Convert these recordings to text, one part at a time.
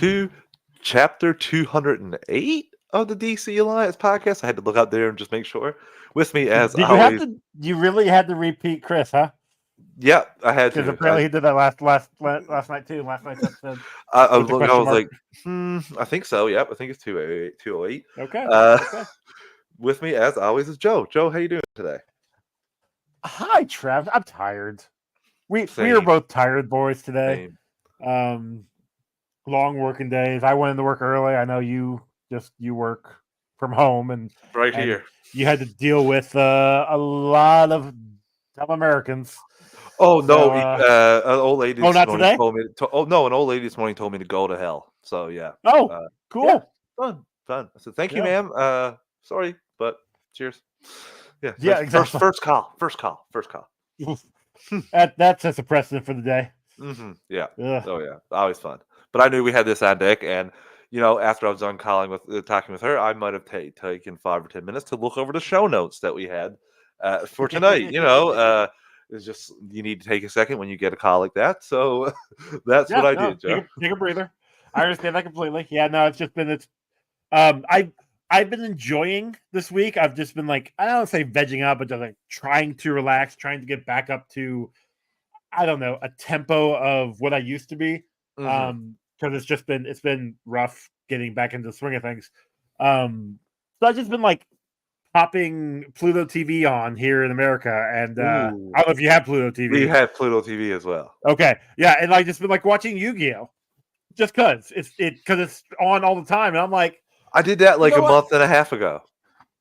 to chapter 208 of the DC Alliance podcast. I had to look out there and just make sure. With me, as Did you have always. to? You really had to repeat Chris, huh? Yeah, I had Because to. apparently he did that last night too. Last night's episode I with the was question mark. like, I think so. Yep, I think it's 208. Okay. Uh, Okay. with me, as always, is Joe. Joe, how you doing today? Hi, Trav. I'm tired. We are Same, both tired boys today. same. Long working days. I went into work early. I know you work from home and Right here. you had to deal with a lot of dumb Americans. Oh no! So, An old lady this not morning today? told me. Oh no! An old lady this morning told me to go to hell. So yeah. Oh, Uh, yeah, cool. fun. I said, thank you, Yeah. ma'am. Sorry, but cheers. Yeah, Yeah, nice. exactly. First call. That sets a precedent for the day. Yeah. Ugh. Oh yeah, always fun. But I knew we had this on deck, and after I was done talking with her, I might have taken 5 or 10 minutes to look over the show notes that we had for tonight. It's just you need to take a second when you get a call like that. So that's what I did, Joe. Take a breather. I understand that completely. Yeah, no, I've been enjoying this week. I've just been like, I don't say vegging up, but just like trying to relax, trying to get back up to, I don't know, a tempo of what I used to be. Because it's been rough getting back into the swing of things. So I've just been like popping Pluto TV on here in America, and I don't know if you have Pluto TV. We have Pluto TV as well. Okay, yeah, and I just been like watching Yu-Gi-Oh, just because it's on all the time, and I'm like, I did that like a month and a half ago.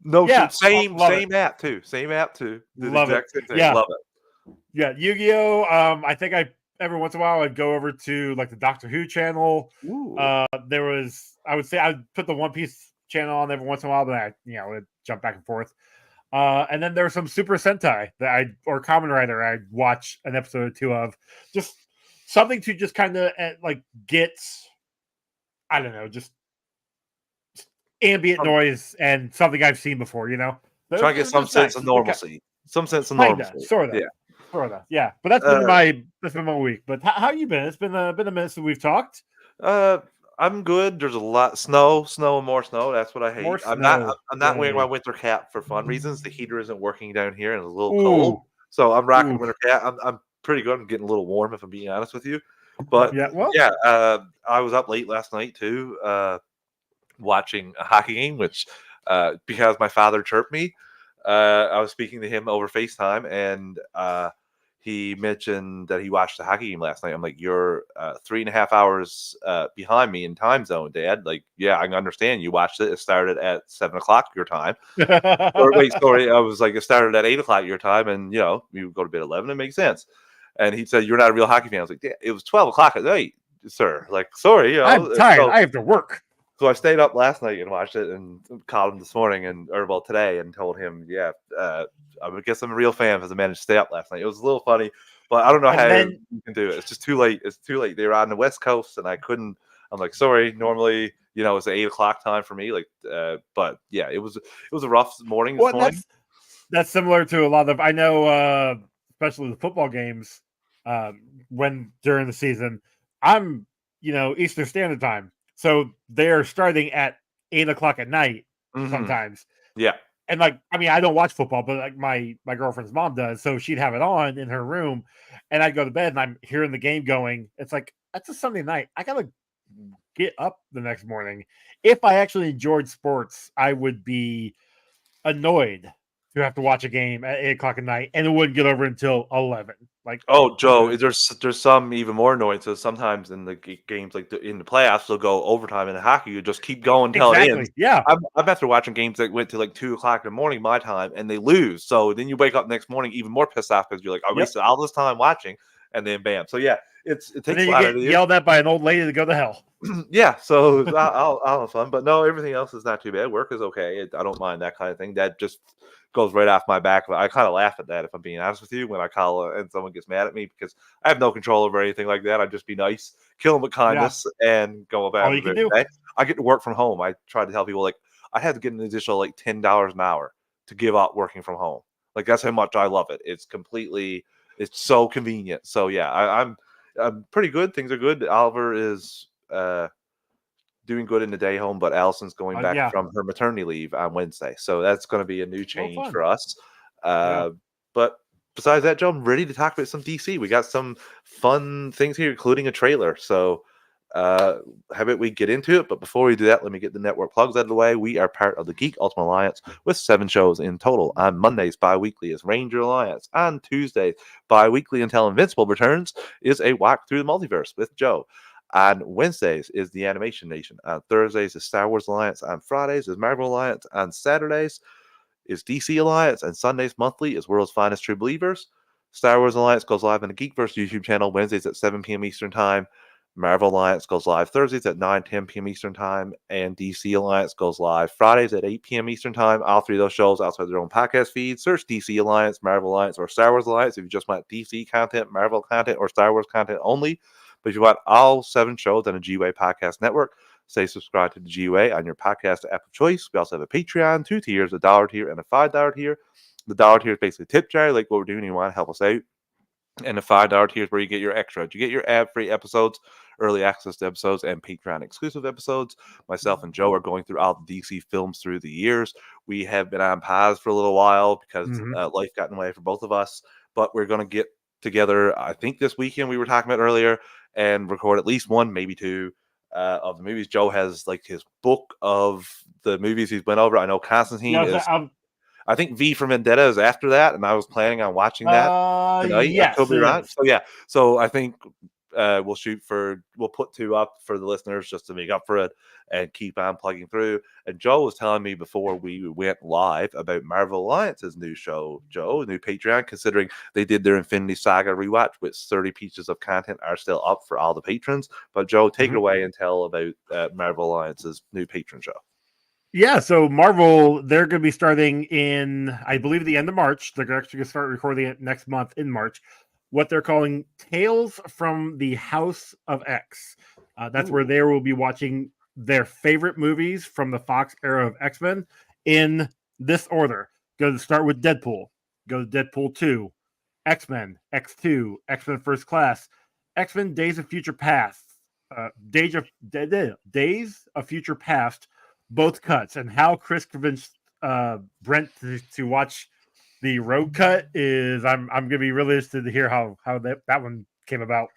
No, yeah, same app too. Same app too. Love it. Same thing. Yeah, love it. Yeah, Yu-Gi-Oh. I think every once in a while I'd go over to like the Doctor Who channel. I would say I'd put the One Piece channel on every once in a while, but I would jump back and forth. And then there was some Super Sentai or Kamen Rider I'd watch an episode or two of, just something to just kind of like get, I don't know, just ambient noise and something I've seen before. Try to get some sense of normalcy. Some sense of normalcy. Sort of. Yeah. But that's been my week. But how you been? It's been a minute since we've talked. I'm good. There's a lot snow and more snow. That's what I hate. I'm not wearing my winter cap for fun reasons. The heater isn't working down here and it's a little cold. So I'm rocking winter cap. I'm pretty good. I'm getting a little warm if I'm being honest with you. But I was up late last night too, watching a hockey game, which because my father chirped me. I was speaking to him over FaceTime, and he mentioned that he watched the hockey game last night. I'm like, you're 3.5 hours behind me in time zone, Dad. Like, yeah, I understand. You watched it. It started at 7:00 your time. Or wait, sorry. I was like, it started at 8:00 your time, and you go to bed at 11. It makes sense. And he said, you're not a real hockey fan. I was like, yeah, it was 12:00 at night, sir. Like, sorry. I'm tired. I have to work. So I stayed up last night and watched it, and called him this morning today, and told him, I guess I'm a real fan because I managed to stay up last night. It was a little funny, but I don't know how you can do it. It's just too late. It's too late. They were on the West Coast, and I couldn't. I'm like, sorry. Normally, it's 8:00 time for me. Like, but yeah, it was a rough morning this morning. That's similar to a lot of, I know, especially the football games. When during the season, I'm Eastern Standard Time. So they're starting at 8:00 at night sometimes. Yeah. And I don't watch football, but like my girlfriend's mom does. So she'd have it on in her room, and I'd go to bed and I'm hearing the game going. It's like, that's a Sunday night. I got to get up the next morning. If I actually enjoyed sports, I would be annoyed to have to watch a game at 8:00 at night, and it wouldn't get over until 11. Like, oh, Joe, there's some even more annoying. So sometimes in the games, like in the playoffs, they'll go overtime. In the hockey, you just keep going until it ends. Yeah, I'm after watching games that went to like 2:00 in the morning my time, and they lose. So then you wake up next morning even more pissed off because you're like, I wasted all this time watching, and then bam. So yeah, it takes and then you get yelled at by an old lady to go to hell. Yeah, so I'll have fun, but no, everything else is not too bad. Work is okay. I don't mind that kind of thing. That just goes right off my back. I kind of laugh at that, if I'm being honest with you, when I call and someone gets mad at me, because I have no control over anything like that. I just be nice, kill them with kindness, and go about all you can do. I get to work from home. I try to tell people, like, I had to get an additional like $10 an hour to give up working from home. Like, that's how much I love it. It's so convenient. So yeah, I'm pretty good. Things are good. Oliver is doing good in the day home, but Allison's going back from her maternity leave on Wednesday. So that's going to be a new change for us. But besides that, Joe, I'm ready to talk about some DC. We got some fun things here, including a trailer. So how about we get into it? But before we do that, let me get the network plugs out of the way. We are part of the Geek Ultimate Alliance with 7 shows in total. On Mondays, bi-weekly is Ranger Alliance. On Tuesdays, bi-weekly until Invincible returns, is a walk through the multiverse with Joe. On Wednesdays is the Animation Nation. On Thursdays is Star Wars Alliance. On Fridays is Marvel Alliance. On Saturdays is DC Alliance. And Sundays monthly is World's Finest True Believers. Star Wars Alliance goes live on the Geekverse YouTube channel Wednesdays at 7 p.m. Eastern Time. Marvel Alliance goes live Thursdays at 9-10 p.m. Eastern Time, and DC Alliance goes live Fridays at 8 p.m. Eastern Time. All 3 of those shows outside their own podcast feed. Search DC Alliance, Marvel Alliance, or Star Wars Alliance if you just want DC content, Marvel content, or Star Wars content only. But if you want all 7 shows on the G-Way Podcast Network, say subscribe to the G-Way on your podcast app of choice. We also have a Patreon, 2 tiers, a $1 tier and a $5 tier. The $1 tier is basically tip jar, like what we're doing. You want to help us out. And the $5 tier is where you get your extras. You get your ad-free episodes, early access to episodes, and Patreon exclusive episodes. Myself and Joe are going through all the DC films through the years. We have been on pause for a little while because life got in the way for both of us. But we're going to get together, I think this weekend we were talking about earlier, and record at least 1, maybe 2 of the movies. Joe has like his book of the movies he's went over. I know Constantine is... I think V for Vendetta is after that, and I was planning on watching that tonight. Yes, I could be wrong. So yeah, so I think we'll put 2 up for the listeners just to make up for it and keep on plugging through. And Joe was telling me before we went live about Marvel Alliance's new show, new Patreon, considering they did their Infinity Saga rewatch, which 30 pieces of content are still up for all the patrons. But Joe, take it away and tell about Marvel Alliance's new patron show. Yeah, so Marvel, they're going to be starting in, I believe, the end of March. They're actually going to start recording it next month in March. What they're calling Tales from the House of X. That's where they will be watching their favorite movies from the Fox era of X-Men in this order. Go to start with Deadpool. Go to Deadpool 2, X-Men, X2, X-Men First Class, X-Men Days of Future Past, Days of Future Past, both cuts, and how Chris convinced Brent to watch the road cut is I'm gonna be really interested to hear how that one came about,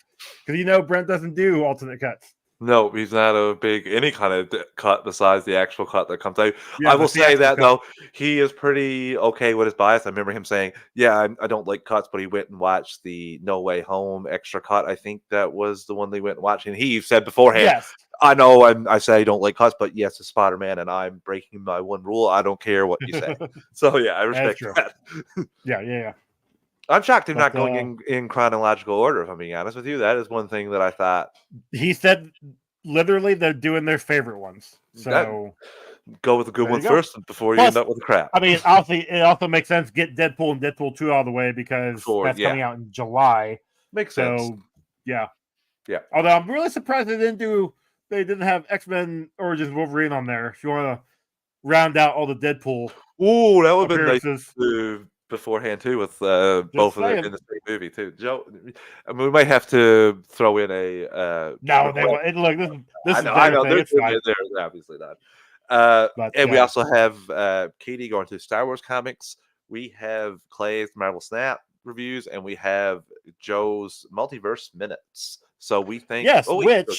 because Brent doesn't do alternate cuts. No, he's not a big any kind of cut besides the actual cut that comes out. I will say that though, he is pretty okay with his bias. I remember him saying, "Yeah, I don't like cuts," but he went and watched the No Way Home extra cut. I think that was the one they went and watched, and he said beforehand, "Yes, I know I say I don't like cuts, but yes, it's Spider-Man, and I'm breaking my one rule. I don't care what you say." So yeah, I respect that. Yeah. I'm shocked they're not going in chronological order, if I'm being honest with you. That is one thing that I thought. He said literally they're doing their favorite ones. So go with the good ones first before you end up with the crap. I mean, obviously, it also makes sense. Get Deadpool and Deadpool 2 out of the way because that's coming out in July. Makes sense. Yeah. Although I'm really surprised they didn't have X-Men Origins Wolverine on there. If you want to round out all the Deadpool. Ooh, that would have been nice beforehand too, with both of them in the same movie too. Joe, I mean, we might have to throw in a no. Look, this is I know they're obviously not. And we also have Katie going to Star Wars comics. We have Clay's Marvel Snap reviews, and we have Joe's Multiverse Minutes. So we think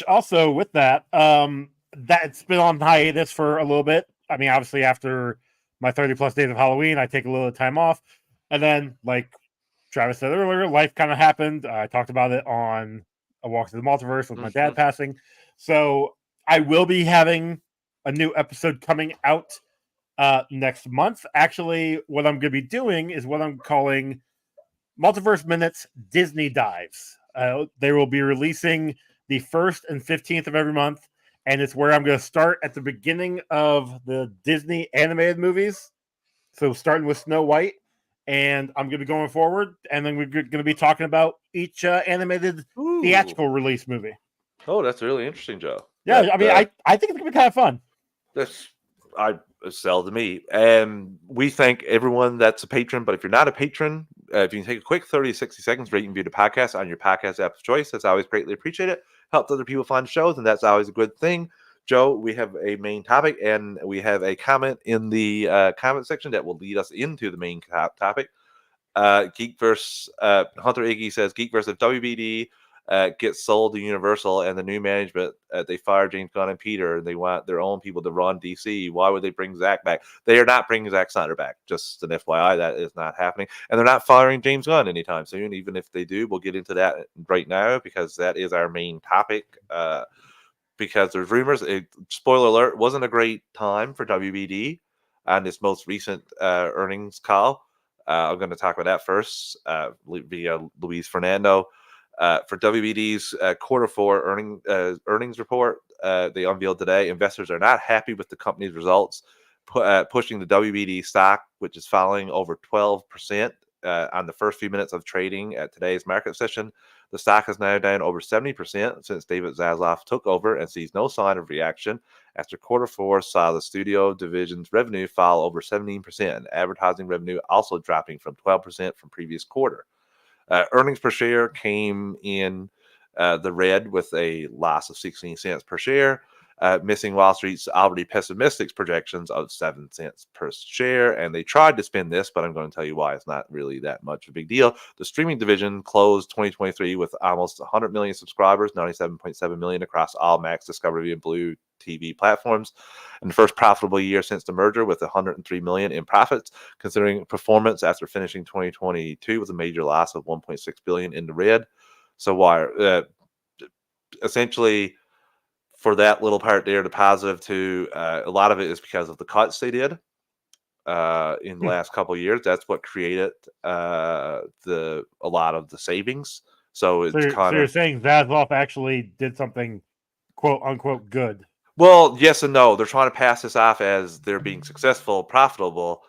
also with that, that's been on hiatus for a little bit. I mean, obviously after my 30 plus days of Halloween, I take a little time off. And then, like Travis said earlier, life kind of happened. I talked about it on A Walk to the Multiverse with my dad passing. So I will be having a new episode coming out next month. Actually, what I'm going to be doing is what I'm calling Multiverse Minutes Disney Dives. They will be releasing the 1st and 15th of every month. And it's where I'm going to start at the beginning of the Disney animated movies. So starting with Snow White. And I'm going to be going forward. And then we're going to be talking about each animated theatrical release movie. Oh, that's really interesting, Joe. Yeah, I mean, I think it's going to be kind of fun. It's sell to me. And we thank everyone that's a patron. But if you're not a patron, if you can take a quick 30 to 60 seconds, rate and view the podcast on your podcast app of choice, that's always greatly appreciated. Helps other people find shows, and that's always a good thing. Joe, we have a main topic, and we have a comment in the comment section that will lead us into the main topic. Geek versus Hunter Iggy says Geek versus WBD gets sold to Universal, and the new management they fire James Gunn and Peter, and they want their own people to run DC. Why would they bring Zack back? They are not bringing Zack Snyder back. Just an FYI, that is not happening, and they're not firing James Gunn anytime soon. Even if they do, we'll get into that right now because that is our main topic. Because there's rumors. Spoiler alert: wasn't a great time for WBD on its most recent earnings call. I'm going to talk about that first via Luis Fernando. For WBD's quarter four earnings report, they unveiled today. Investors are not happy with the company's results, pushing the WBD stock, which is falling over 12% on the first few minutes of trading at today's market session. The stock is now down over 70% since David Zaslav took over and sees no sign of reaction after quarter four saw the studio division's revenue fall over 17% and advertising revenue also dropping from 12% from previous quarter. Earnings per share came in the red with a loss of 16 cents per share, missing Wall Street's already pessimistic projections of 7 cents per share. And they tried to spin this, but I'm going to tell you why it's not really that much of a big deal. The streaming division closed 2023 with almost 100 million subscribers, 97.7 million across all Max, Discovery, and Blue TV platforms, and the first profitable year since the merger with 103 million in profits, considering performance after finishing 2022 with a major loss of 1.6 billion in the red. So why essentially for that little part there, the positive to a lot of it is because of the cuts they did in the last couple of years. That's what created a lot of the savings. So you're saying Zaslav actually did something quote unquote good. Well, yes and no. They're trying to pass this off as they're being successful, profitable,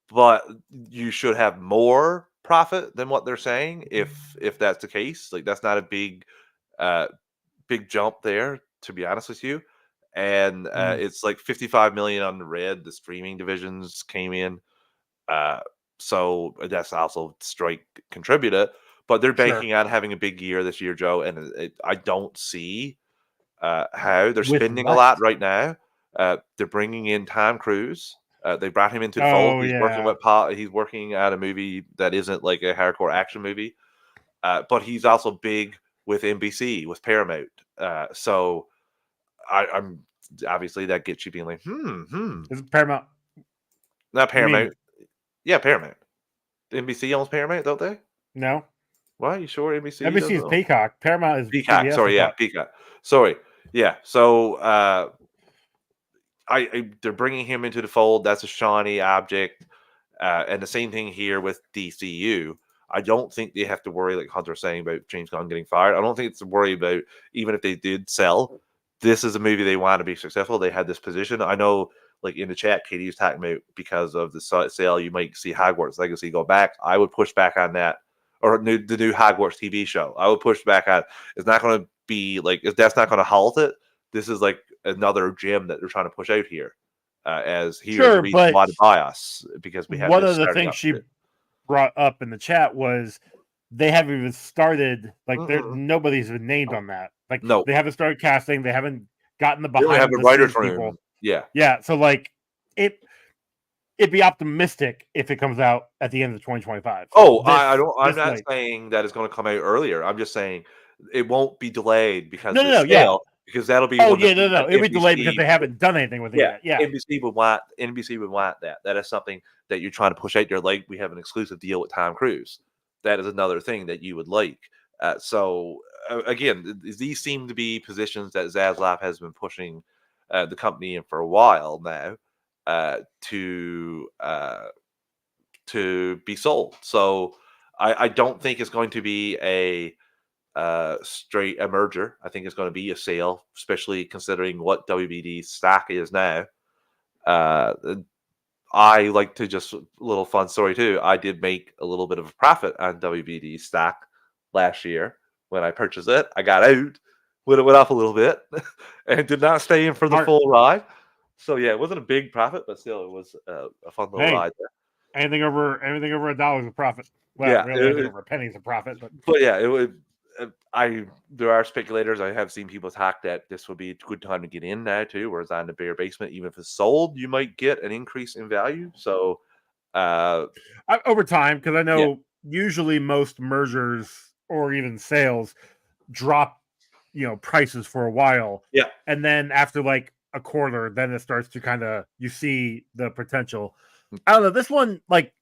but you should have more profit than what they're saying if that's the case. Like that's not a big jump there, to be honest with you. And it's like 55 million on the red. The streaming divisions came in, so that's also straight contributor. But they're banking on having a big year this year, Joe. And I don't see how they're spending a lot right now. They're bringing in Tom Cruise. They brought him into the fold. He's working with he's working at a movie that isn't like a hardcore action movie, but he's also big with NBC, with Paramount. So I'm obviously that gets you being like, Is it Paramount? Not Paramount. Yeah, Paramount. NBC owns Paramount, don't they? No. Why? You sure NBC? NBC is Peacock. Paramount is Peacock. CBS. Sorry, yeah, Peacock. Sorry, yeah. So they're bringing him into the fold. That's a shiny object, and the same thing here with DCU. I don't think they have to worry, like Hunter's saying, about James Gunn getting fired. I don't think it's a worry about, even if they did sell. This is a movie they want to be successful. They had this position. I know, like in the chat, Katie was talking about because of the sale, you might see Hogwarts Legacy go back. I would push back on that, or the new Hogwarts TV show. I would push back on. It's not going to be like, that's not going to halt it. This is like another gem that they're trying to push out here, as here's a reason why to buy us, because we have one of the things she brought up in the chat was they haven't even started, like nobody's been named on that. Like no, they haven't started casting, they haven't gotten the behind have a writer's room. Yeah. So like it'd be optimistic if it comes out at the end of 2025. So I'm not saying that it's going to come out earlier. I'm just saying it won't be delayed because because that'll be it'll be delayed because they haven't done anything with it yet. Yeah. NBC would want that. That is something that you're trying to push out there. Like we have an exclusive deal with Tom Cruise. That is another thing that you would like. So again, these seem to be positions that Zaslav has been pushing the company in for a while now to be sold. So I don't think it's going to be a straight merger. I think it's going to be a sale, especially considering what WBD's stock is now. I like to just a little fun story too. I did make a little bit of a profit on WBD stock last year when I purchased it. I got out when it went up a little bit and did not stay in for the full ride. So yeah, it wasn't a big profit, but still it was a fun little ride there. Anything over $1 is a profit. Well, really anything over a penny is a profit. But yeah, it would. there are speculators. I have seen people talk that this would be a good time to get in now too, whereas on the bare basement, even if it's sold, you might get an increase in value. So over time, because I yeah, know usually most mergers or even sales drop, prices for a while, yeah, and then after like a quarter, then it starts to kind of you see the potential. I don't know. This one, like,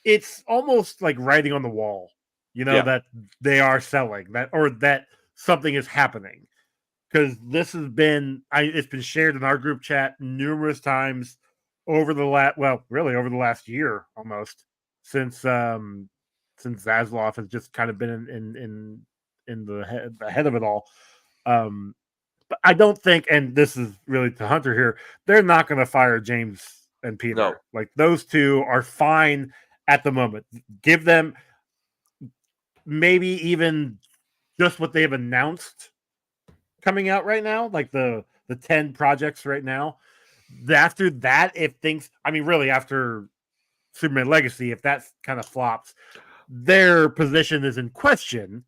it's almost like writing on the wall, yeah. that they are selling that or that something is happening. Because this has been, it's been shared in our group chat numerous times over the really over the last year almost since Zaslav has just kind of been in the head of it all. But I don't think, and this is really to Hunter here, they're not going to fire James and Peter. No. Like those two are fine at the moment. Give them maybe even just what they've announced coming out right now, like the 10 projects right now. After that, if things, really after Superman Legacy, if that kind of flops, their position is in question.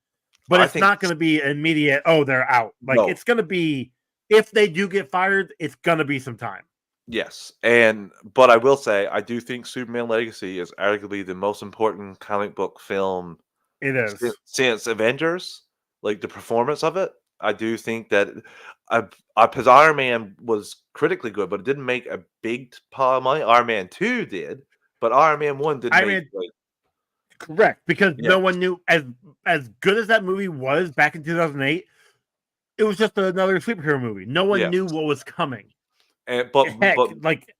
But it's not going to be immediate. Oh, they're out. Like it's going to be, if they do get fired, it's going to be some time. Yes, but I will say I do think Superman Legacy is arguably the most important comic book film. It is since Avengers, like the performance of it. I do think that because Iron Man was critically good, but it didn't make a big pile of money. Iron Man 2 did, but Iron Man 1 didn't make correct, because no one knew, as good as that movie was back in 2008, it was just another superhero movie. No one knew what was coming. But like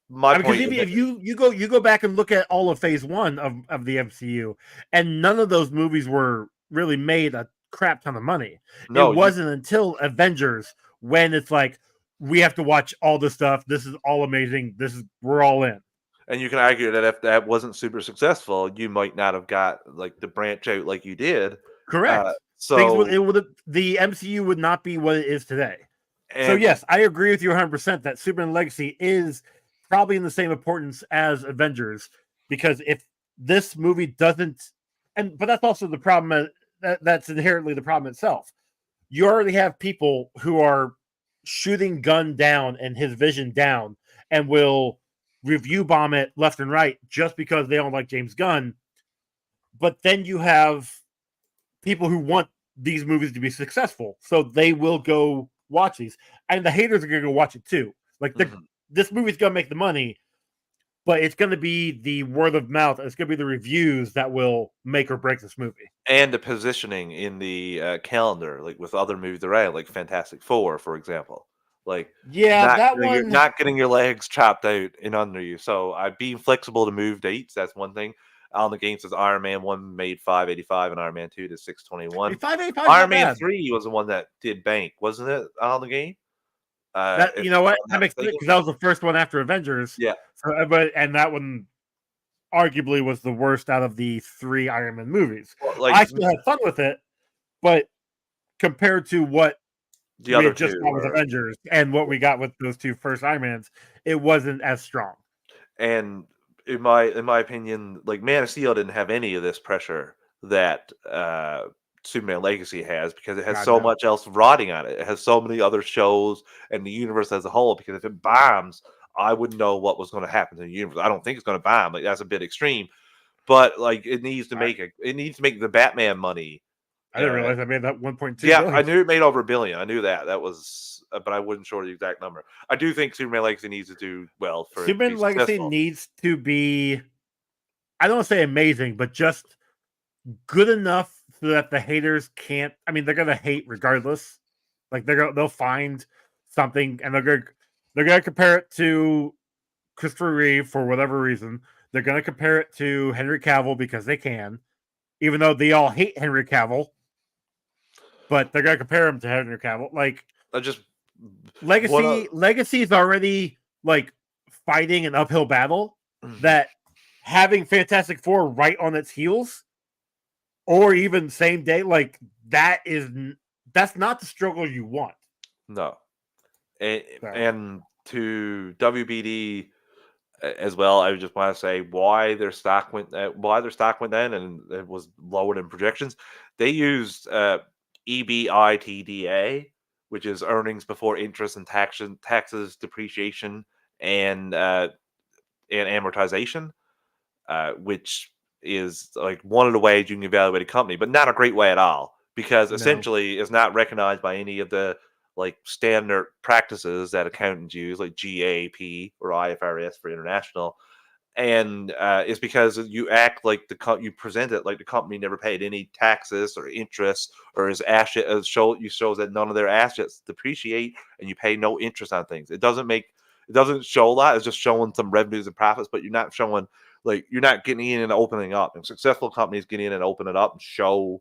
my point is, if you go back and look at all of Phase 1 of the MCU, and none of those movies were really made a crap ton of money. No, it wasn't until Avengers when it's like, we have to watch all this stuff. This is all amazing. We're all in. And you can argue that if that wasn't super successful, you might not have got like the branch out like you did. Correct. So the MCU would not be what it is today. So yes, I agree with you 100% that Superman Legacy is probably in the same importance as Avengers, because if this movie doesn't, but that's also the problem. That's inherently the problem itself. You already have people who are shooting Gunn down and his vision down, and will review bomb it left and right just because they don't like James Gunn. But then you have people who want these movies to be successful, so they will go watch these, and the haters are going to go watch it too. Like this movie's going to make the money, but it's going to be the word of mouth. It's going to be the reviews that will make or break this movie, and the positioning in the calendar, like with other movies around, like Fantastic Four, for example. Like, not getting your legs chopped out in under you. So being flexible to move dates. That's one thing. On the game says Iron Man 1 made $585 and Iron Man 2 did $621. Iron Man 3 was the one that did bank, wasn't it? On the game. You know what? That makes sense, because that was the first one after Avengers. Yeah. And that one arguably was the worst out of the 3 Iron Man movies. Well, I still had fun with it, but compared to what the other just got with Avengers and what we got with those 2 first Iron Mans, it wasn't as strong. And in my opinion, like Man of Steel didn't have any of this pressure that Superman Legacy has, because it has so much else riding on it. It has so many other shows and the universe as a whole. Because if it bombs, I wouldn't know what was going to happen to the universe. I don't think it's going to bomb. Like, that's a bit extreme, but like it needs to make the Batman money. I didn't realize I made that 1.2. Yeah, billion. I knew it made over $1 billion. I knew that was, but I wasn't sure the exact number. I do think Superman Legacy needs to do well for Superman Legacy needs to be, I don't want to say amazing, but just good enough so that the haters can't. I mean, they're gonna hate regardless. Like they'll find something, and they're gonna compare it to Christopher Reeve for whatever reason. They're gonna compare it to Henry Cavill because they can, even though they all hate Henry Cavill. But they're gonna compare him to Henry Cavill. Like, Legacy is already like fighting an uphill battle. That having Fantastic Four right on its heels, or even same day, like that's not the struggle you want. No, and to WBD, as well. I just want to say why their stock went down and it was lower than projections. They used EBITDA, which is earnings before interest and taxes, depreciation, and amortization, which is like one of the ways you can evaluate a company, but not a great way at all, because essentially it's not recognized by any of the like standard practices that accountants use, like GAAP or IFRS for international. And it's because you act like you present it like the company never paid any taxes or interest, or is asset shows that none of their assets depreciate, and you pay no interest on things. It doesn't show a lot. It's just showing some revenues and profits, but you're not showing, like, you're not getting in and opening up. And successful companies get in and open it up and show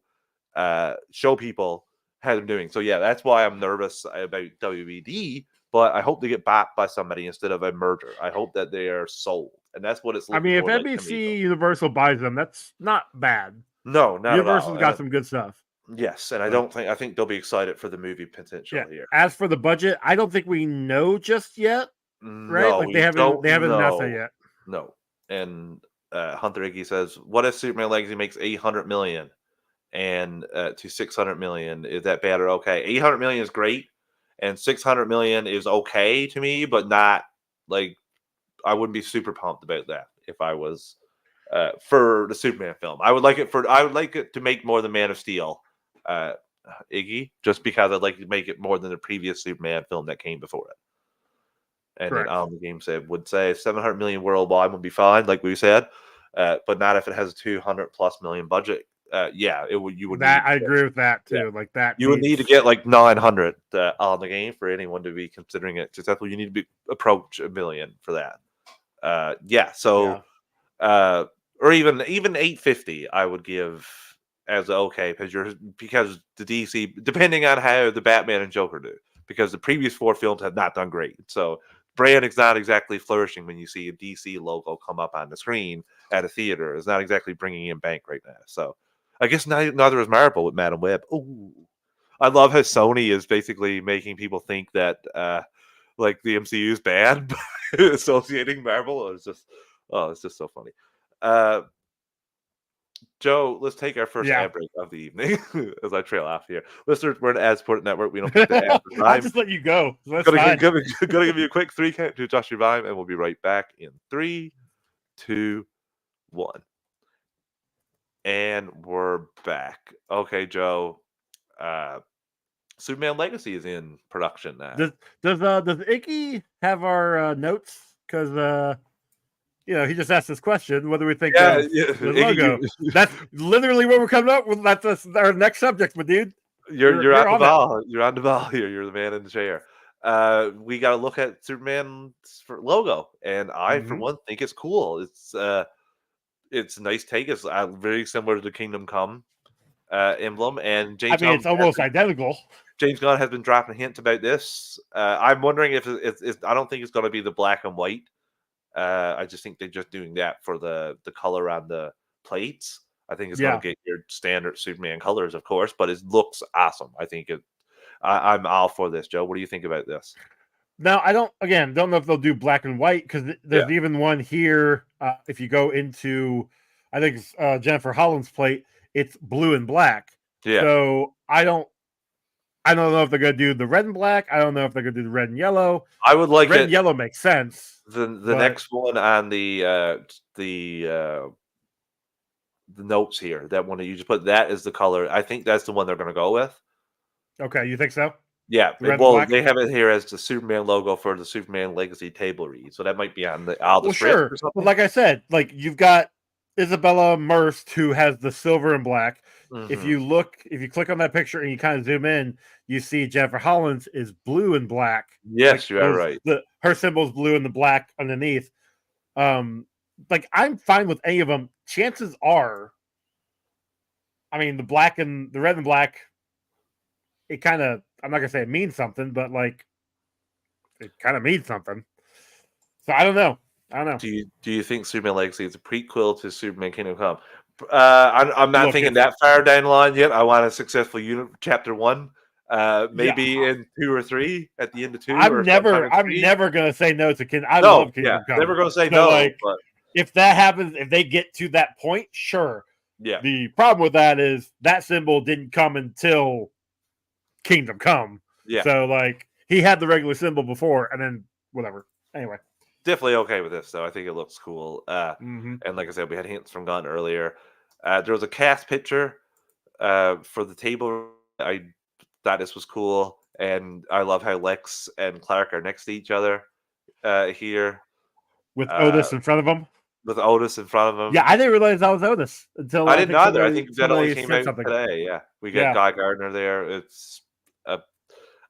people how they're doing. So yeah, that's why I'm nervous about WBD. But I hope they get bought by somebody instead of a merger. I hope that they are sold, and that's what it's looking if for. NBC Universal buys them, that's not bad. No, not Universal's at all. got some good stuff. Yes, and I think they'll be excited for the movie potential here. As for the budget, I don't think we know just yet. Right? No, like they haven't announced that yet. No. And Hunter Iggy says, "What if Superman Legacy makes 800 million and to 600 million? Is that bad or okay?" 800 million is great, and 600 million is okay to me, but not like, I wouldn't be super pumped about that if I was for the Superman film. I would like it to make more than Man of Steel, Iggy, just because I'd like to make it more than the previous Superman film that came before it. And then on the game would say 700 million worldwide would be fine, like we said, but not if it has a 200+ million budget. It would. You would. That I agree with that too. Yeah. Like that, you would need to get like 900 on the game for anyone to be considering it successful. You need to approach $1 million for that. Or even 850, I would give as okay, because the DC, depending on how the Batman and Joker do, because the previous 4 films have not done great. So branding's not exactly flourishing when you see a DC logo come up on the screen at a theater. It's not exactly bringing in bank right now. So I guess neither is Marvel with Madam Web. Ooh, I love how Sony is basically making people think that like the MCU is bad by associating Marvel. It's just so funny. Joe, let's take our first ad break of the evening as I trail off here. Listeners, we're an ad-supported network. We don't put the ad for time. I'll just let you go. So gonna give you a quick 3 count to adjust your volume, and we'll be right back in 3, 2, 1. And we're back. Okay, Joe. Superman Legacy is in production now. Does Icky have our notes? Because he just asked this question, whether we think the logo. That's literally what we're coming up with. That's our next subject, my dude. You're on the ball. You're on the ball here. You're the man in the chair. We got to look at Superman's logo, and I, for one, think it's cool. It's a nice take. It's very similar to the Kingdom Come emblem, and it's almost identical. James Gunn has been dropping hints about this. I'm wondering if it's. I don't think it's going to be the black and white. I just think they're just doing that for the color on the plates. I think it's going to get your standard Superman colors, of course, but it looks awesome. I think I'm all for this, Joe. What do you think about this? Now, I don't know if they'll do black and white, because there's even one here. If you go into, I think it's Jennifer Holland's plate, it's blue and black. Yeah. So I don't know if they're going to do the red and black. I don't know if they're going to do the red and yellow. I would like red and yellow makes sense. The next one on the notes here, that one that you just put, that is the color. I think that's the one they're going to go with. Okay, you think so? Yeah. Well, they have it here as the Superman logo for the Superman Legacy table read, so that might be on the script. Sure. Or something. But like I said, like you've got Isabella Merced, who has the silver and black. If you click on that picture and you kind of zoom in, you see Jennifer Holland's is blue and black. Yes, you are right. Her symbol's blue and the black underneath. Like I'm fine with any of them. Chances are, the black and the red and black, it kind of, I'm not gonna say it means something, but like it kind of means something. So I don't know. Do you think Superman Legacy is a prequel to Superman Kingdom Come? I'm not thinking that far down the line yet. I want a successful chapter 1. Maybe in 2 or 3 at the end of 2. I'm never gonna say no to Kingdom. I love Kingdom Come. Never gonna say no. Like, but if that happens, if they get to that point, sure. Yeah. The problem with that is that symbol didn't come until Kingdom Come. Yeah. So like he had the regular symbol before, and then whatever. Anyway, definitely okay with this though. I think it looks cool. And like I said, we had hints from Gunn earlier. There was a cast picture for the table. I thought this was cool, and I love how Lex and Clark are next to each other here with Otis in front of them. With Otis in front of him. Yeah, I didn't realize that was Otis until I didn't either. I think that only came out today. Yeah, we got Guy Gardner there. It's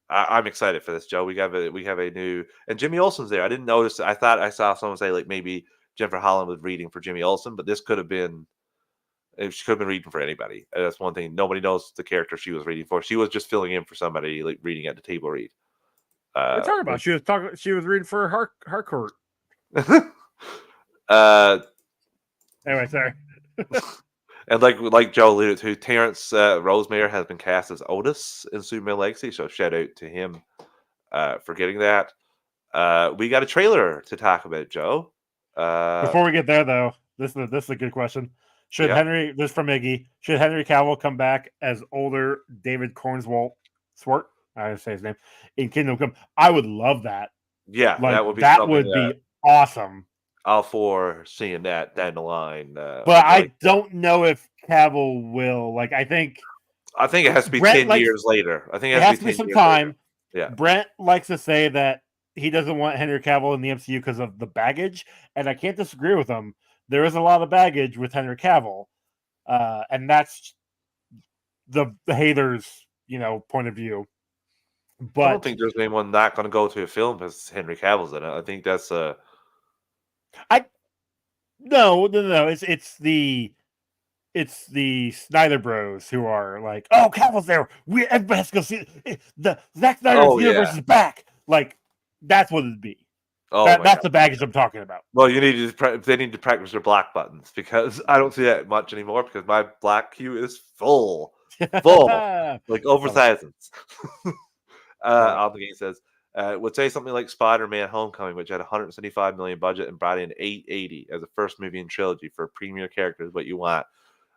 I'm excited for this, Joe. We have a new, and Jimmy Olsen's there. I didn't notice. I thought I saw someone say like maybe Jennifer Holland was reading for Jimmy Olsen, but this could have been. She could have been reading for anybody. That's one thing. Nobody knows the character she was reading for. She was just filling in for somebody, like reading at the table read. What are you talking about? She was reading for Harcourt. Anyway, sorry. And like Joe alluded to, Terrence Rosemary has been cast as Otis in Superman Legacy, so shout out to him for getting that. We got a trailer to talk about, Joe. Before we get there, though, this is a good question. Should Henry? This is from Iggy. Should Henry Cavill come back as older David Cornswalt Swart? I didn't say his name in Kingdom Come. I would love that. Yeah, like, that would be awesome. All for seeing that down the line. But I don't know if Cavill will. Like, I think it has to be Brent 10 years later. I think it has to be some time. Later. Yeah. Brent likes to say that he doesn't want Henry Cavill in the MCU because of the baggage, and I can't disagree with him. There is a lot of baggage with Henry Cavill, and that's the haters, point of view. But I don't think there's anyone not going to go to a film because Henry Cavill's in it. I think that's No. It's the Snyder Bros who are like, oh, Cavill's there. Everybody has to go see it. The Zack Snyder's universe is back. Like, that's what it'd be. Oh, that's the baggage I'm talking about. Well, they need to practice their black buttons because I don't see that much anymore because my black queue is full, like over thousands. On the game says would say something like Spider-Man: Homecoming, which had $175 million budget and brought in $880 as the first movie in trilogy for premier characters. What you want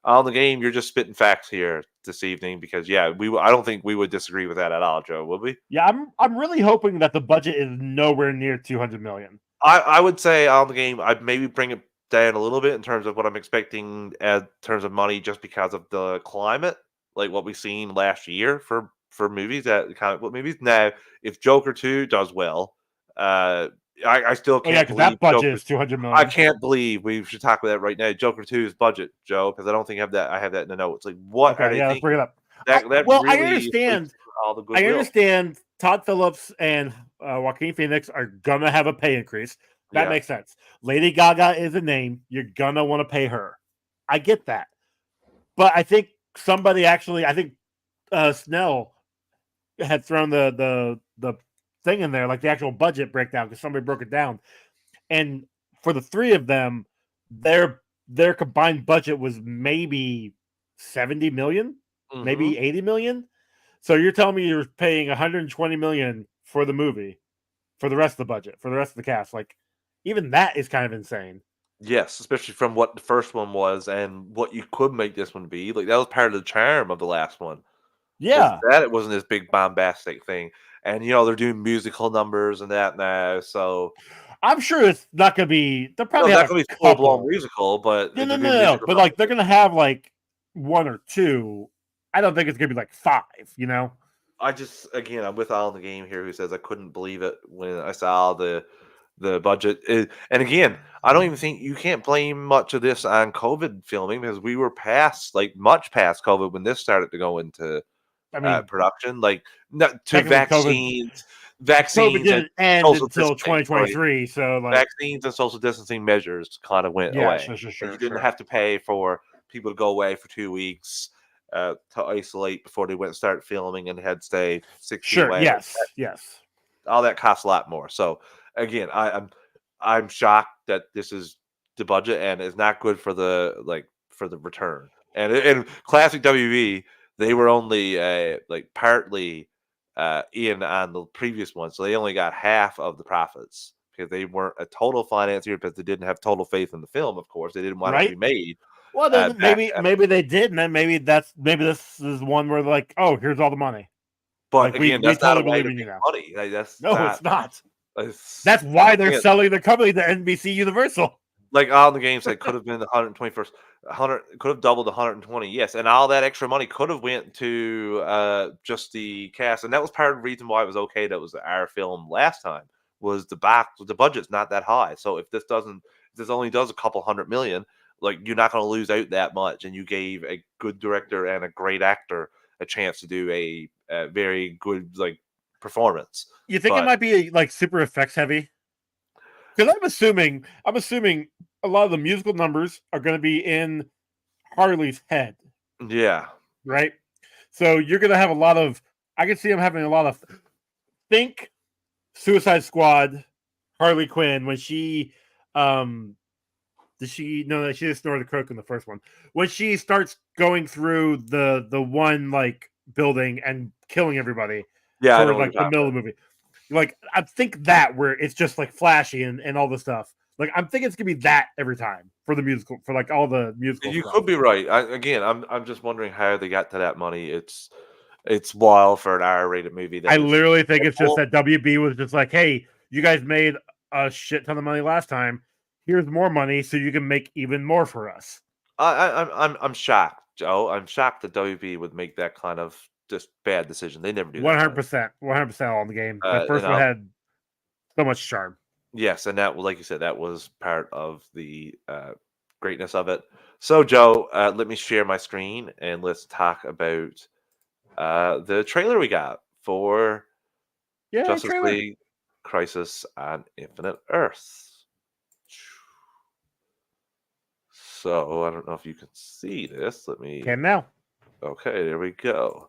on the game? You're just spitting facts here this evening because I don't think we would disagree with that at all, Joe. Would we? Yeah, I'm really hoping that the budget is nowhere near $200 million. I would say on the game I'd maybe bring it down a little bit in terms of what I'm expecting in terms of money, just because of the climate, like what we've seen last year for movies, that comic book movies. Now, if Joker 2 does well, I still can't believe that budget is $200 million. I can't believe we should talk about that right now. Joker 2's budget, Joe, because I don't think I have that in the notes. Like, what are they thinking? Let's bring it up. I understand. I understand Todd Phillips and Joaquin Phoenix are gonna have a pay increase. That makes sense. Lady Gaga is a name. You're gonna want to pay her. I get that. But I think somebody Snell had thrown the thing in there, like the actual budget breakdown, because somebody broke it down. And for the three of them, their combined budget was maybe 70 million, maybe 80 million. So you're telling me you're paying 120 million for the movie, for the rest of the budget, for the rest of the cast. Like, even that is kind of insane. Yes, especially from what the first one was and what you could make this one be. Like, that was part of the charm of the last one. Yeah. That it wasn't this big bombastic thing. And, they're doing musical numbers and that now, so... I'm sure it's not going to be... They're probably not going to be full-blown musical, but... No. But, like, they're going to have, like, one or two. I don't think it's going to be, like, 5, I just... Again, I'm with Al in the game here who says I couldn't believe it when I saw the budget. And, again, I don't even think... You can't blame much of this on COVID filming because we were much past COVID when this started to go into... production, like to vaccines. COVID didn't end until 2023, so like vaccines and social distancing measures kind of went away. Sure, you didn't have to pay for people to go away for 2 weeks to isolate before they went and start filming and had to stay 6 feet away. Yes. All that costs a lot more. So again, I'm shocked that this is the budget and it's not good for the return. And classic WB. They were only partly in on the previous one, so they only got half of the profits because they weren't a total financier, but they didn't have total faith in the film. Of course, they didn't want it to be made. Well, then maybe they did, and then maybe this is one where they're like, oh, here's all the money. But like, again, that's totally not a way believe to in you make now. money. Like, it's not. That's why they're selling the company to NBC Universal. Like on the games that could have been the 121st, 100 could have doubled 120. Yes, and all that extra money could have went to just the cast, and that was part of the reason why it was okay. That was our film last time. Was the budget's not that high. So if this only does a couple $100 million, like you're not going to lose out that much, and you gave a good director and a great actor a chance to do a very good like performance. You think it might be like super effects heavy? Because I'm assuming a lot of the musical numbers are going to be in Harley's head. Yeah. Right. So you're going to have a lot of. I can see him having a lot of. Think Suicide Squad, Harley Quinn when she. Did she? No, she just snorted the coke in the first one. When she starts going through the one like building and killing everybody. Yeah, for like the middle of the movie. Like I think that where it's just like flashy and all the stuff. Like I'm thinking it's gonna be that every time for the musical, for like all the musical. You could be right. I'm just wondering how they got to that money. It's wild for an R-rated movie. I literally think it's just that WB was just like, hey, you guys made a shit ton of money last time. Here's more money so you can make even more for us. I'm shocked, Joe. I'm shocked that WB would make that kind of just bad decision. They never do. 100%, 100% on the game. The first one had so much charm. Yes, and that, like you said, that was part of the greatness of it. So, Joe, let me share my screen and let's talk about the trailer we got for Justice League Crisis on Infinite Earth. So, I don't know if you can see this. Let me. Can now. Okay, there we go.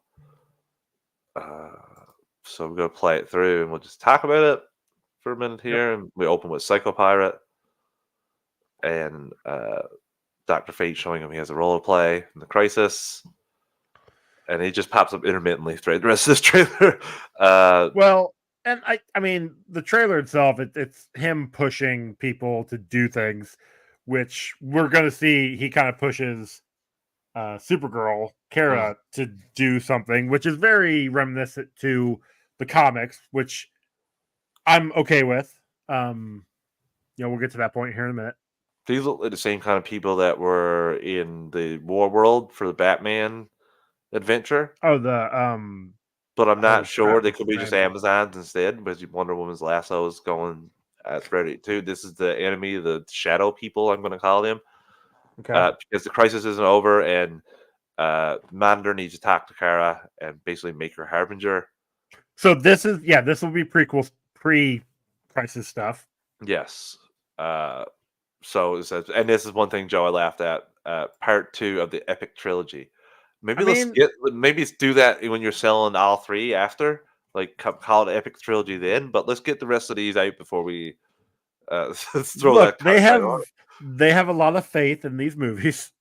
So we're going to play it through and we'll just talk about it for a minute here. Yep. And we open with Psycho Pirate and Dr. Fate showing him he has a role to play in the Crisis. And he just pops up intermittently throughout the rest of this trailer. Well, and I mean, the trailer itself, it's him pushing people to do things, which we're going to see. He kind of pushes Supergirl, Kara, to do something, which is very reminiscent to the comics, which I'm okay with. We'll get to that point here in a minute. These look like the same kind of people that were in the War World for the Batman adventure. Oh, the but I'm not sure. They could be just Amazons instead, because Wonder Woman's lasso is going throughout it too. This is the enemy, the shadow people, I'm going to call them. Okay. Because the crisis isn't over, and Monitor needs to talk to Kara and basically make her Harbinger. So this will be prequels, pre-crisis stuff. Yes. So it says, and this is one thing, Joe, I laughed at. Part 2 of the epic trilogy. Maybe let's do that when you're selling all 3 after, like call it epic trilogy then. But let's get the rest of these out before we throw Look, that. They have a lot of faith in these movies.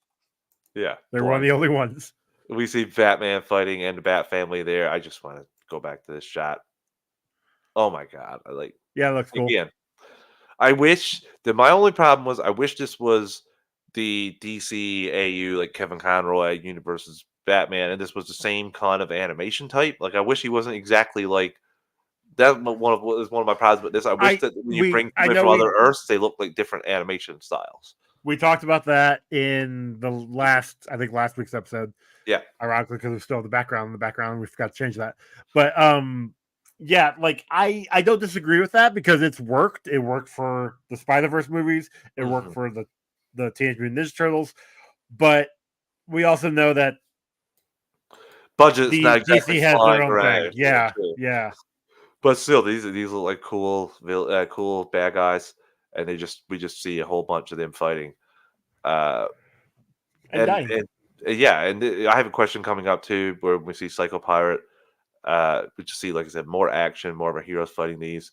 Yeah, they're one of the only ones. We see Batman fighting and the Bat family there. I just want to go back to this shot. Oh my god! Yeah, it looks cool. Again, I wish that my only problem was I wish this was the DC AU, like Kevin Conroy universe's Batman, and this was the same kind of animation type. Like I wish he wasn't exactly like that. One of my problems with this. I wish that when you bring people from other Earths, they look like different animation styles. We talked about that in the last week's episode. Yeah, ironically, because we still have the background in the background, we forgot to change that. But yeah, like I don't disagree with that because it's worked. It worked for the Spider-Verse movies. It worked for the Teenage Mutant Ninja Turtles. But we also know that budget's not exactly DC has their own thing. Yeah. But still, these look like cool bad guys, and we just see a whole bunch of them fighting. And I have a question coming up too, where we see Psycho Pirate. We just see, like I said, more action, more of our heroes fighting these.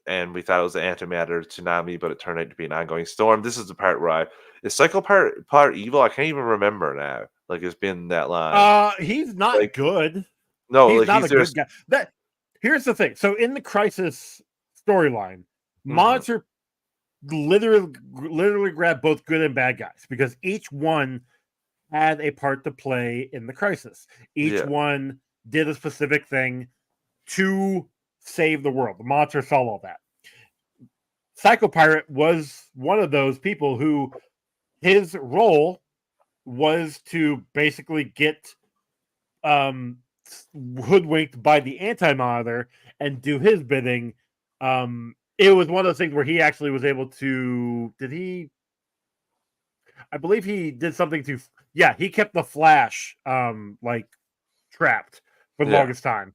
And we thought it was an antimatter tsunami, but it turned out to be an ongoing storm. This is the part where is Psycho Pirate evil? I can't even remember now. Like it's been that long. He's not good. No, he's not a good guy. Here's the thing. So in the Crisis storyline, Monitor literally grabbed both good and bad guys because each one had a part to play in the Crisis. Each one did a specific thing to save the world. The Monitor saw all that. Psycho Pirate was one of those people who his role was to basically get hoodwinked by the Anti-Monitor and do his bidding. It was one of those things where he actually was able to. I believe he did something to. Yeah, he kept the Flash like trapped for the longest time,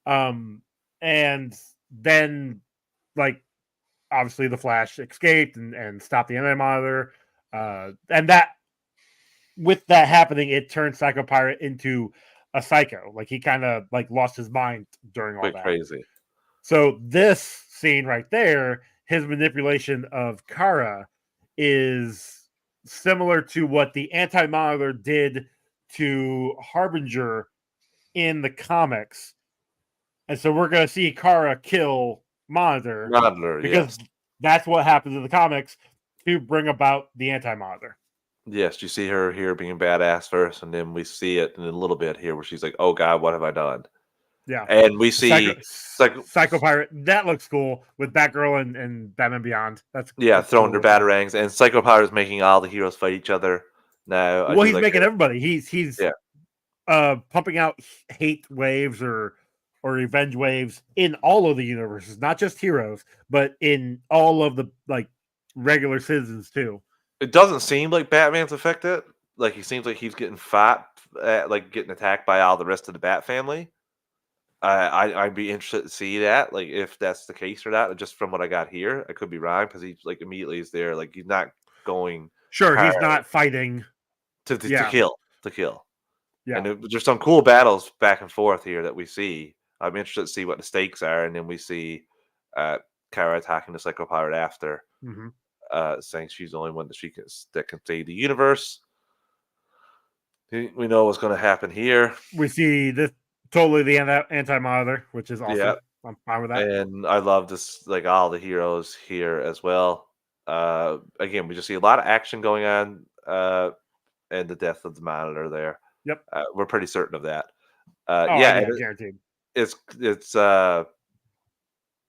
and then like obviously the Flash escaped and stopped the Anti-Monitor, and that with that happening, it turned Psycho Pirate into a psycho. Like he kind of like lost his mind during all that. Crazy. So this scene right there, his manipulation of Kara is similar to what the Anti-Monitor did to Harbinger in the comics. And so we're going to see Kara kill Monitor because that's what happens in the comics to bring about the Anti-Monitor. Yes, you see her here being badass first, and then we see it in a little bit here where she's like, "Oh God, what have I done?" Yeah, and we see Psycho Pirate. That looks cool with Batgirl and Batman Beyond. That's throwing their batarangs, and Psycho Pirate is making all the heroes fight each other now. Well, he's making everybody. He's pumping out hate waves or revenge waves in all of the universes, not just heroes, but in all of the like regular citizens too. It doesn't seem like Batman's affected. Like he seems like he's getting fought, like getting attacked by all the rest of the Bat family. I'd be interested to see that, like if that's the case or not. Just from what I got here, I could be wrong because he's like immediately is there. Like he's not going. Sure, he's not fighting to kill. Yeah, and there's some cool battles back and forth here that we see. I'm interested to see what the stakes are, and then we see Kara attacking the Psycho Pirate after. Saying she's the only one that can save the universe. We know what's going to happen here. We see this totally the Anti-Monitor, which is awesome. Yeah. I'm fine with that. And I love this, like all the heroes here as well. Again, we just see a lot of action going on, and the death of the Monitor there. Yep, we're pretty certain of that. Guaranteed. This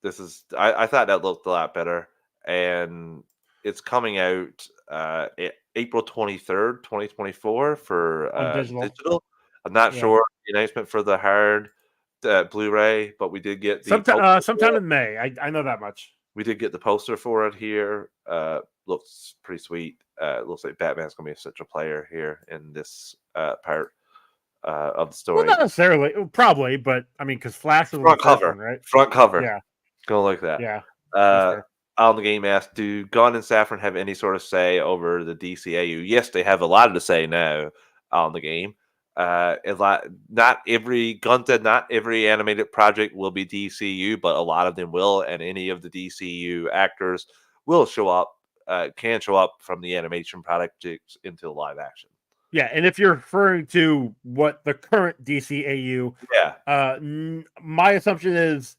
is. I thought that looked a lot better, and it's coming out April 23rd, 2024 for digital. I'm not sure the announcement for the hard Blu-ray, but we did get the sometime in May. I know that much. We did get the poster for it here. Looks pretty sweet. Looks like Batman's gonna be a central player here in this part of the story. Well, not necessarily, probably, but I mean, because Flash is front cover, one, right? Front cover. Yeah, going like that. Yeah. On the game asked, do Gunn and Safran have any sort of say over the DCAU? Yes, they have a lot to say now on the game. Not every Gunn said not every animated project will be DCU, but a lot of them will, and any of the DCU actors will show up, can show up from the animation projects into live action. Yeah, and if you're referring to what the current DCAU, my assumption is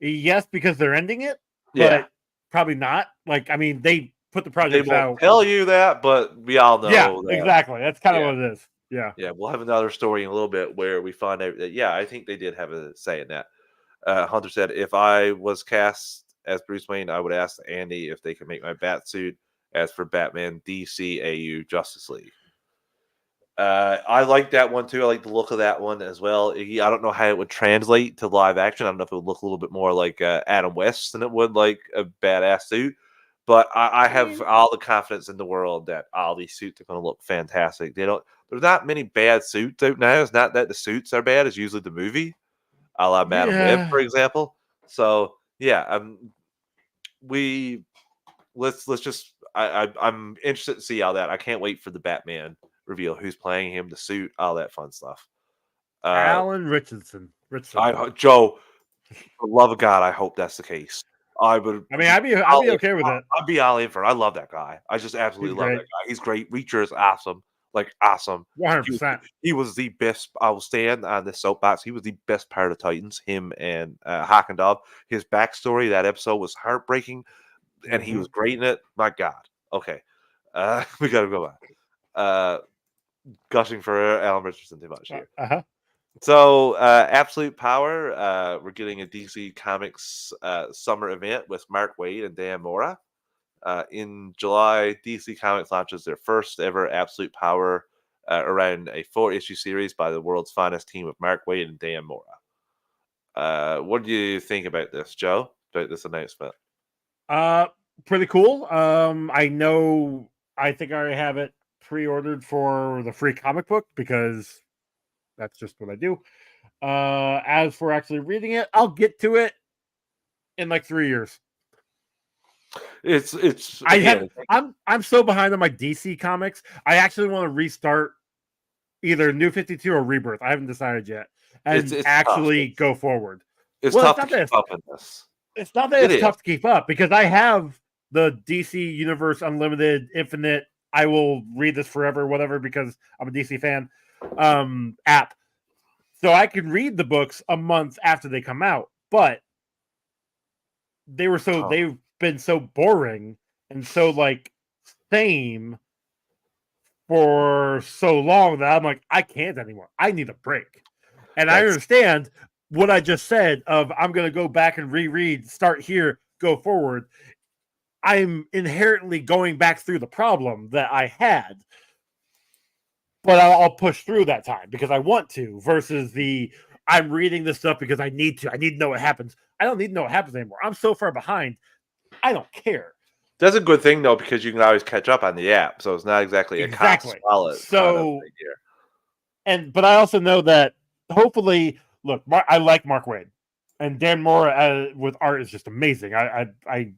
yes, because they're ending it, but probably not. Like, I mean, they put the project out. They won't tell you that, but we all know. Yeah, exactly. That's kind of what it is. Yeah. Yeah, we'll have another story in a little bit where we find out that, I think they did have a say in that. Hunter said, if I was cast as Bruce Wayne, I would ask Andy if they could make my bat suit as for Batman DCAU Justice League. I like that one too. I like the look of that one as well. I don't know how it would translate to live action. I don't know if it would look a little bit more like Adam West than it would like a badass suit. But I have all the confidence in the world that all these suits are going to look fantastic. There's not many bad suits out now. It's not that the suits are bad. It's usually the movie, a la Madam Web, for example. So let's just. I'm interested to see all that. I can't wait for the Batman reveal, who's playing him, the suit, all that fun stuff. Alan Richardson. Joe, for the love of God, I hope that's the case. I'd be okay with it. I'd be all in for it. I love that guy. I just absolutely love that guy. He's great. Reacher is awesome. Like, awesome. 100%. He was the best. I will stand on this soapbox. He was the best part of the Titans. Him and Hawk and Dove. His backstory, that episode was heartbreaking, and he was great in it. My God. Okay. We got to go back. Gushing for Alan Richardson too much here. So, Absolute Power, we're getting a DC Comics summer event with Mark Waid and Dan Mora. In July, DC Comics launches their first ever Absolute Power around a 4-issue series by the world's finest team of Mark Waid and Dan Mora. What do you think about this, Joe? About this announcement? Pretty cool. I think I already have it pre-ordered for the free comic book because that's just what I do. As for actually reading it, I'll get to it in like 3 years. I'm so behind on my DC comics. I actually want to restart either New 52 or Rebirth. I haven't decided yet, and it's actually go forward. It's tough to keep up in this. It's not that it's tough to keep up because I have the DC Universe Unlimited Infinite. I will read this forever, whatever, because I'm a DC fan. App, so I can read the books a month after they come out, but they've been so boring and so like same for so long that I'm like, I can't anymore. I need a break. And I understand what I just said of I'm going to go back and reread, start here, go forward. I'm inherently going back through the problem that I had, but I'll push through that time because I want to versus I'm reading this stuff because I need to know what happens. I don't need to know what happens anymore. I'm so far behind. I don't care. That's a good thing though, because you can always catch up on the app. So it's not exactly a solid. So, but I also know that hopefully, look, I like Mark Waid and Dan Mora with art is just amazing. I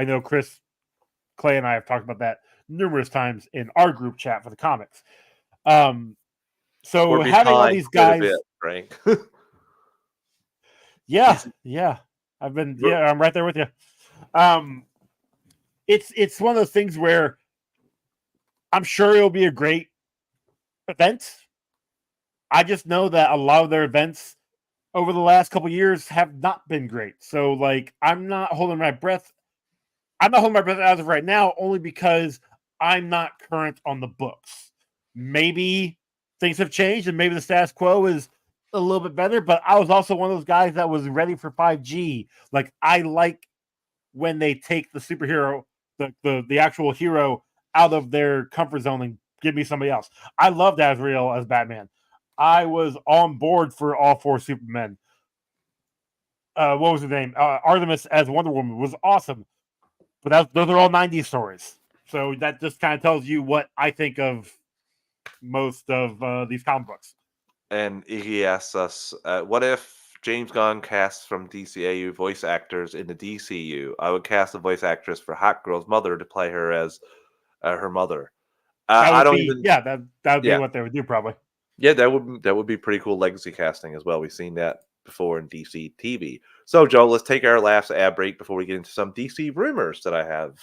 know Chris, Clay, and I have talked about that numerous times in our group chat for the comics. So having all these guys, Frank. yeah, I'm right there with you. It's one of those things where I'm sure it'll be a great event. I just know that a lot of their events over the last couple of years have not been great. So, like, I'm not holding my breath. I'm not holding my breath as of right now, only because I'm not current on the books. Maybe things have changed, and maybe the status quo is a little bit better. But I was also one of those guys that was ready for 5G. Like, I like when they take the superhero, the actual hero, out of their comfort zone and give me somebody else. I loved Azrael as Batman. I was on board for all 4 Supermen. What was his name? Artemis as Wonder Woman was awesome. But those are all 90s stories. So that just kind of tells you what I think of most of these comic books. And he asks us, what if James Gunn casts from DCAU voice actors in the DCU? I would cast a voice actress for Hot Girl's mother to play her as her mother. That would be what they would do probably. Yeah, that would be pretty cool legacy casting as well. We've seen that before in DC TV. So, Joe, let's take our last ad break before we get into some DC rumors that I have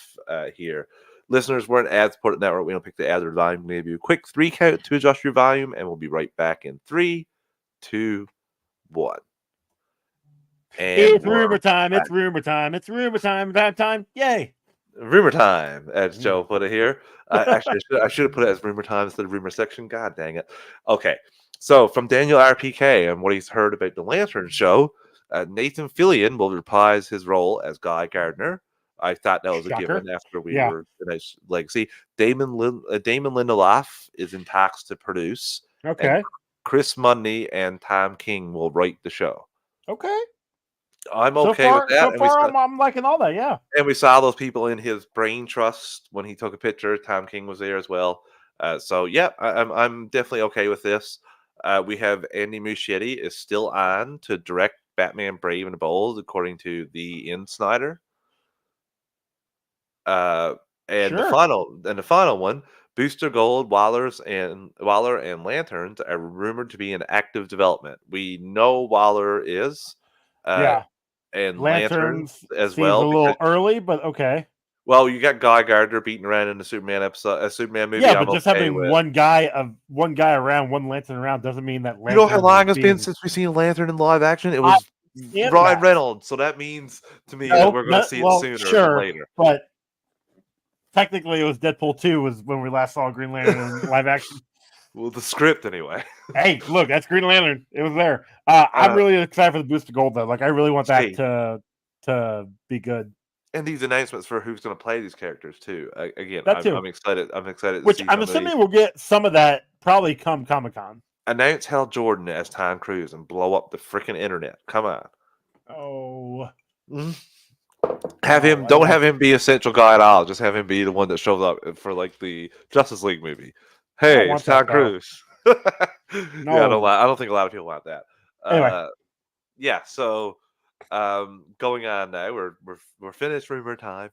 here. Listeners, we're an ad-supported network. We don't pick the ads or volume. We'll give you a quick 3 count to adjust your volume, and we'll be right back in 3, 2, 1. And it's rumor time. It's rumor time. It's rumor time. Time. Yay. Rumor time, as Joe put it here. Actually, I should have put it as rumor time instead of rumor section. God dang it. Okay. So, from Daniel RPK and what he's heard about the Lantern show, Nathan Fillion will reprise his role as Guy Gardner. I thought that was a given after we were in his legacy. Damon Lindelof is in talks to produce. Okay. And Chris Mundy and Tom King will write the show. Okay. I'm okay with that. So far, I'm liking all that, yeah. And we saw those people in his brain trust when he took a picture. Tom King was there as well. So, yeah, I'm definitely okay with this. We have Andy Muschietti is still on to direct Batman Brave and the Bold, according to the In Snyder. The final one, Booster Gold, Waller and Lanterns are rumored to be in active development. We know Waller is. And Lanterns as well. A little early, but okay. Well, you got Guy Gardner beating around in the Superman episode, a Superman movie. Yeah, but just having one guy around, one lantern around, doesn't mean that lantern. You know how long it's been since we've seen a Lantern in live action? It was Ryan Reynolds, so that means to me that we're going to see it sooner than later. But technically, it was Deadpool 2 was when we last saw Green Lantern in live action. Well, the script anyway. Hey, look, that's Green Lantern. It was there. I'm really excited for the Boost of Gold, though. Like, I really want that to be good. And these announcements for who's going to play these characters too. Again, I'm excited. I'm excited. Which I'm assuming we'll get some of that probably come Comic-Con. Announce Hal Jordan as Tom Cruise and blow up the freaking internet. Come on. Oh. Have him. Don't have him be a central guy at all. Just have him be the one that shows up for like the Justice League movie. Hey, it's Tom Cruise. No. Yeah, I don't think a lot of people want that. Anyway. Yeah. So. Going on now, we're finished rumor time.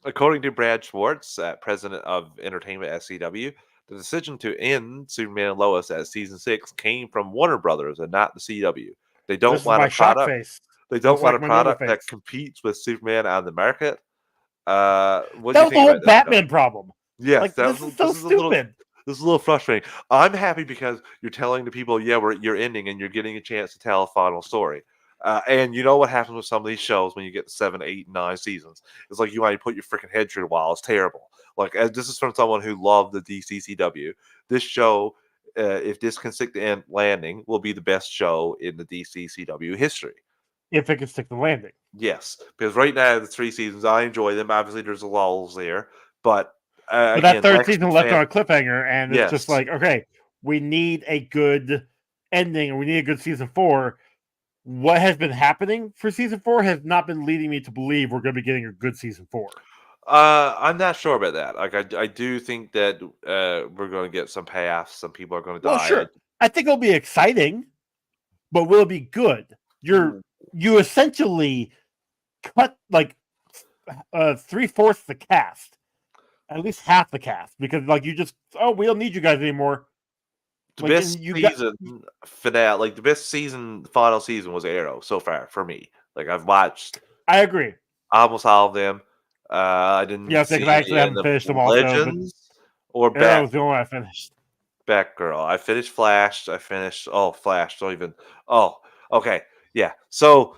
According to Brad Schwartz, president of entertainment at CW, the decision to end Superman and Lois at season 6 came from Warner Brothers and not the CW. They don't want a product. They don't want a product that competes with Superman on the market. What do you think about the whole Batman problem? Yes, like, this is so stupid. This is a little frustrating. I'm happy because you're telling the people, you're ending and you're getting a chance to tell a final story. And you know what happens with some of these shows when you get 7, 8, 9 seasons? It's like you want to put your freaking head through the wall. It's terrible. Like, this is from someone who loved the DCCW. This show, if this can stick the landing, will be the best show in the DCCW history. If it can stick the landing. Yes, because right now the 3 seasons, I enjoy them. Obviously, there's lulls there, but that third season left on a cliffhanger, and it's just like, okay, we need a good ending, and we need a good season 4. What has been happening for season 4 has not been leading me to believe we're going to be getting a good season 4. I'm not sure about that. Like, I do think that we're going to get some payoffs. Some people are going to die. Well, sure. I think it'll be exciting, but will it be good? You essentially cut like 3/4 the cast. At least half the cast, because like we don't need you guys anymore. The best season finale, like the best season, final season was Arrow so far for me. Like I've watched. I agree. Almost all of them. I didn't. Yeah, I actually haven't finished them all. Legends or Batgirl. That was the only one I finished. Batgirl. I finished Flash. I finished. Oh, Flash. Don't even. Oh, okay. Yeah. So.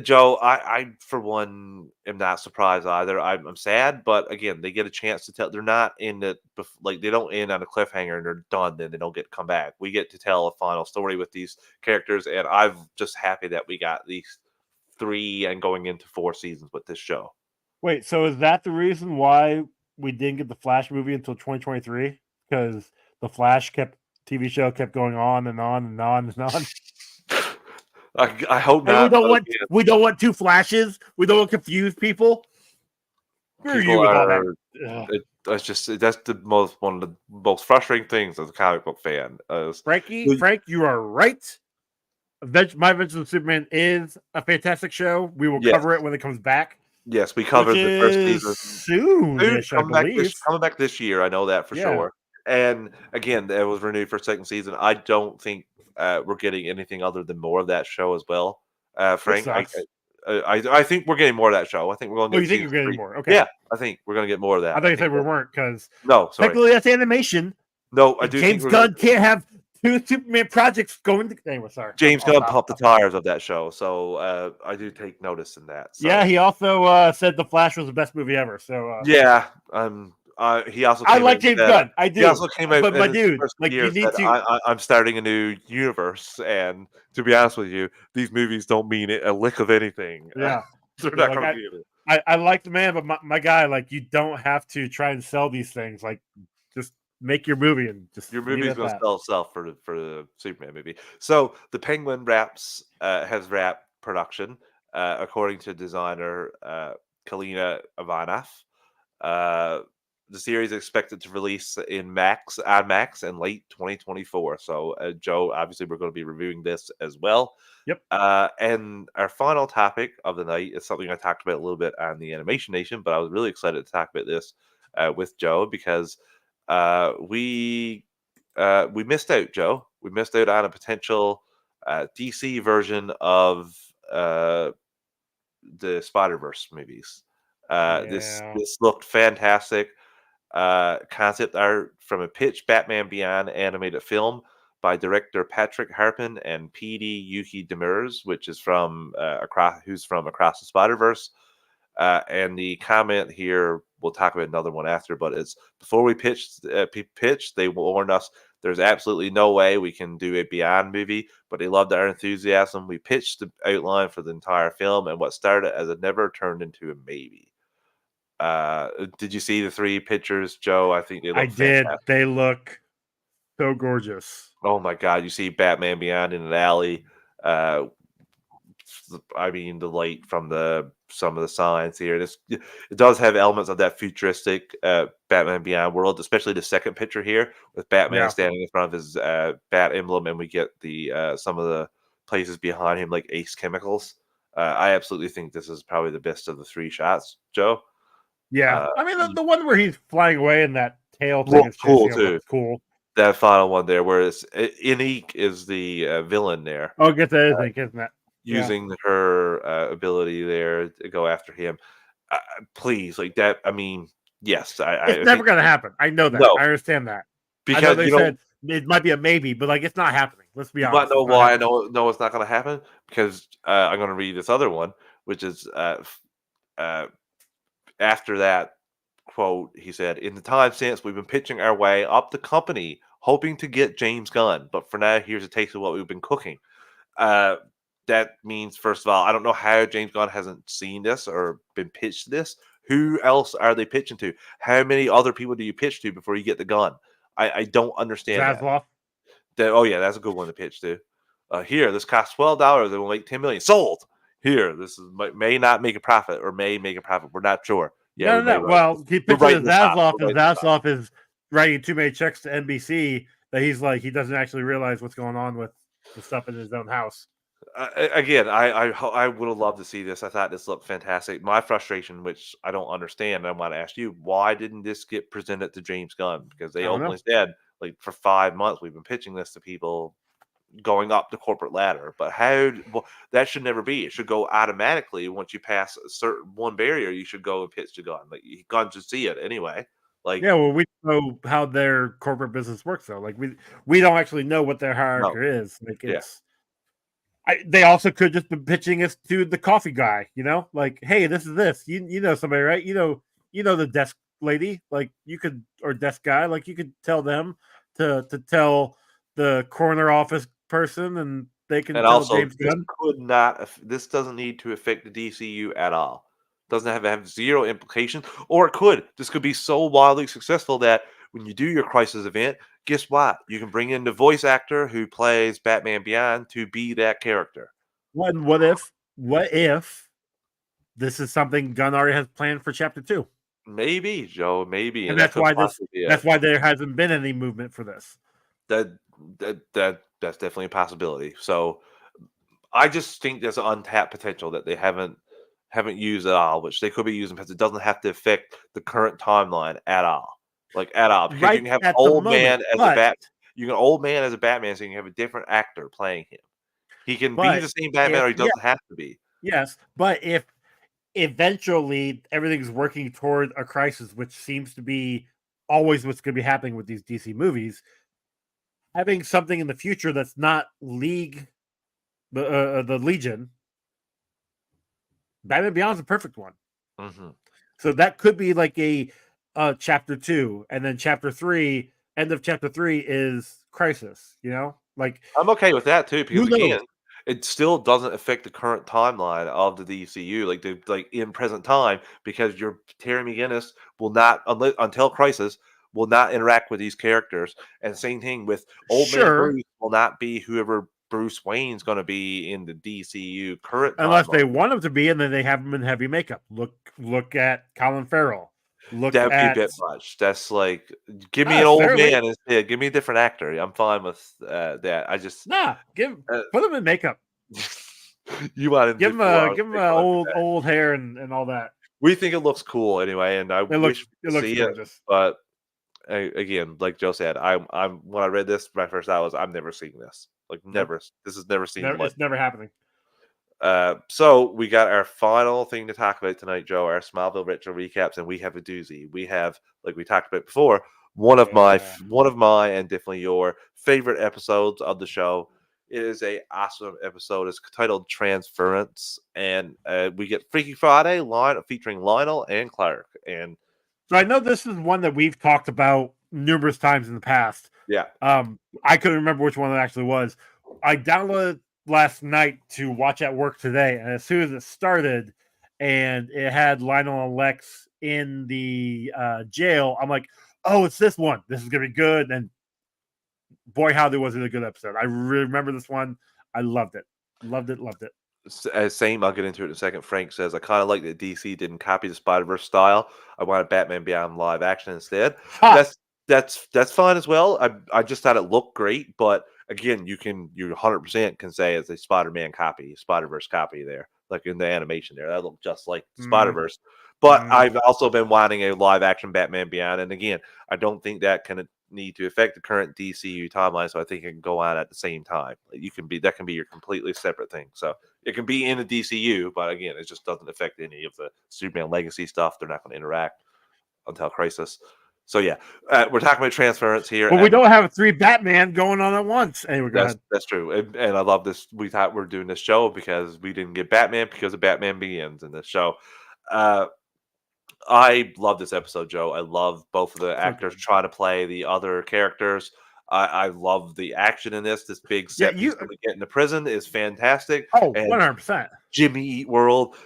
Joe, I for one am not surprised either. I'm sad, but again, they get a chance to tell. They're not in the they don't end on a cliffhanger and they're done. Then they don't get to come back. We get to tell a final story with these characters, and I'm just happy that we got these 3 and going into 4 seasons with this show. Wait, so is that the reason why we didn't get the Flash movie until 2023? Because the Flash TV show kept going on and on and on and on. I hope not. We don't want 2 Flashes. We don't want to confuse people. Where are you with all that? That's one of the most frustrating things as a comic book fan. Frank, you are right. My Adventures of Superman is a fantastic show. We will cover it when it comes back. Yes, we covered the first season soon-ish, I believe. Coming back this year, I know that for sure. And again, it was renewed for 2nd season. I don't think we're getting anything other than more of that show as well. Frank, I think we're getting more of that show. I think we're going to get. You think you're getting more? Okay. Yeah, I think we're going to get more of that. I thought you said we weren't because technically that's animation. No, I do. James Gunn can't have 2 Superman projects going. Anyway, sorry. James Gunn pumped the tires of that show, so I do take notice in that. So. Yeah, he also said The Flash was the best movie ever. So yeah, he also. I like James Gunn. I do. He also came out, but my dude, like you need to. I'm starting a new universe, and to be honest with you, these movies don't mean a lick of anything. Yeah, they're not going to be it. I like the man, but my guy, like you don't have to try and sell these things. Like, just make your movie and just your movie's going to sell itself for the Superman movie. So the Penguin has wrapped production, according to designer Kalina Ivanov. The series is expected to release on Max in late 2024. So, Joe, obviously, we're going to be reviewing this as well. Yep. And our final topic of the night is something I talked about a little bit on the Animation Nation, but I was really excited to talk about this with Joe because we missed out, Joe. We missed out on a potential DC version of the Spider-Verse movies. This Yeah. this looked fantastic. Concept art from a pitch Batman Beyond animated film by director Patrick Harpin and PD Yuki Demers, which is from Across the Spider-Verse. And the comment here, we'll talk about another one after, but it's before we pitched, they warned us there's absolutely no way we can do a Beyond movie, but they loved our enthusiasm. We pitched the outline for the entire film, and what started as a never turned into a maybe. Did you see the 3 pictures, Joe? I think they I look did. fantastic. They look so gorgeous. Oh my God! You see Batman Beyond in an alley. Uh, I mean, the light from some of the signs here. It does have elements of that futuristic Batman Beyond world, especially the second picture here with Batman Yeah. standing in front of his bat emblem, and we get the some of the places behind him like Ace Chemicals. I absolutely think this is probably the best of the 3 shots, Joe. Yeah. I mean, the one where he's flying away and that tail thing is Cool just, too. looks cool. That final one there, where it's Inique is the villain there. Oh, I guess that is Inique, isn't it? Using her ability there to go after him. Please, like that. I mean, yes, it's never going to happen. I know that. No. I understand that. Because I know they said it might be a maybe, but like it's not happening. Let's be honest. You might know why I know it's not going to happen, because I'm going to read this other one, which is after that quote, he said, "In the time since, we've been pitching our way up the company, hoping to get James Gunn. But for now, here's a taste of what we've been cooking." That means, first of all, I don't know how James Gunn hasn't seen this or been pitched this. Who else are they pitching to? How many other people do you pitch to before you get the gun? I don't understand Zaslav. that. Oh yeah, that's a good one to pitch to. Here, this costs $12. They will make $10 million. Sold. Here, this may not make a profit or may make a profit. We're not sure. Yeah, no. Well, he pitched to Zaslav, and Zaslav is writing too many checks to NBC that he's like he doesn't actually realize what's going on with the stuff in his own house. Again, I would have loved to see this. I thought this looked fantastic. My frustration, which I don't understand, I want to ask you, why didn't this get presented to James Gunn? Because they openly said, like, for 5 months we've been pitching this to people going up the corporate ladder. But that should never be. It should go automatically once you pass a certain one barrier. You should go and pitch to Gunn. Like, Gunn should see it anyway. Like, yeah, well, we know how their corporate business works, though. Like, we don't actually know what their hierarchy is. Like, it's. They also could just be pitching us to the coffee guy, like, hey, this is this. You know somebody, right? You know the desk lady, like you could, or desk guy, like you could tell them to tell the corner office person, and they can tell James Gunn. This doesn't need to affect the DCU at all. Doesn't have zero implications, or it could. This could be so wildly successful that when you do your Crisis event, guess what? You can bring in the voice actor who plays Batman Beyond to be that character. What if this is something Gunn already has planned for Chapter 2? Maybe, Joe. Maybe, and that's why there hasn't been any movement for this. That's definitely a possibility. So I just think there's an untapped potential that they haven't used at all, which they could be using because it doesn't have to affect the current timeline at all. Like at all. Because you can have old man as a Batman. You can old man as a Batman, so you can have a different actor playing him. He can be the same Batman, or he doesn't have to be. Yes, but if eventually everything's working toward a crisis, which seems to be always what's going to be happening with these DC movies, having something in the future that's not the Legion, Batman Beyond's a perfect one. Mm-hmm. So that could be like a Chapter 2, and then Chapter 3, end of Chapter 3 is Crisis. Like I'm okay with that too, because again, it still doesn't affect the current timeline of the DCU, like in present time, because your Terry McGinnis will not, until Crisis, will not interact with these characters. And same thing with Old Man Bruce will not be whoever Bruce Wayne's going to be in the DCU current unless they want him to be, and then they have him in heavy makeup. Look at Colin Farrell. That'd be a bit much. That's like, give me an old man instead. Give me a different actor. I'm fine with that. I just put him in makeup. You want to give him old hair and all that. We think it looks cool anyway, and I wish we could see it. But again, like Joe said, I'm when I read this, my first thought was, I'm never seeing this. Like never. This is never seen. It's never happening. So we got our final thing to talk about tonight, Joe. Our Smallville retro recaps, and we have a doozy. We have, like we talked about before, one of my and definitely your favorite episodes of the show. It is a awesome episode. It's titled Transference, and we get Freaky Friday featuring Lionel and Clark. And so I know this is one that we've talked about numerous times in the past. Yeah. I couldn't remember which one it actually was. I downloaded last night to watch at work today, and as soon as it started and it had Lionel and Lex in the jail, I'm like, oh, it's this one. This is gonna be good. And boy, howdy was it a good episode. I remember this one. I loved it. Loved it. Same, I'll get into it in a second. Frank says, I kind of like that DC didn't copy the Spider-Verse style. I wanted Batman Beyond live action instead. That's fine as well. I just thought it looked great, but again, you 100% can say it's a Spider-Man copy, Spider-Verse copy there, like in the animation there. That looked just like Spider-Verse. But I've also been wanting a live action Batman Beyond, and again, I don't think that can need to affect the current DCU timeline, so I think it can go on at the same time. That can be your completely separate thing. So it can be in the DCU, but again, it just doesn't affect any of the Superman Legacy stuff. They're not going to interact until Crisis. So yeah, we're talking about Transference here. But we don't have 3 Batman going on at once. Anyway, go ahead. That's true, and I love this. We thought we're doing this show because we didn't get Batman because of Batman Begins in this show. I love this episode, Joe. I love both of the actors trying to play the other characters. I love the action in this. This big set piece when we get into prison is fantastic. Oh, 100%. Jimmy Eat World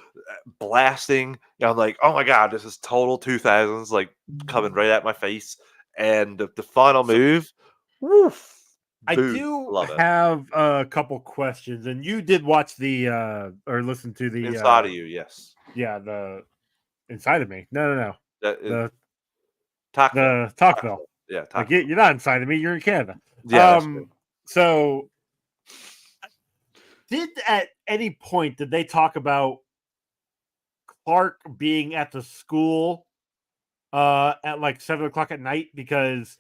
blasting. I'm like, oh my god, this is total 2000s, like coming right at my face. And the final move, woof. I do have a couple questions, and you did watch the or listen to the Inside of You, yes. Yeah, the Inside of Me. No. The Talkville. Talkville. Yeah, Talkville. Like, you're not inside of me. You're in Canada. Yeah. So, at any point did they talk about Clark being at the school at like 7:00 at night? Because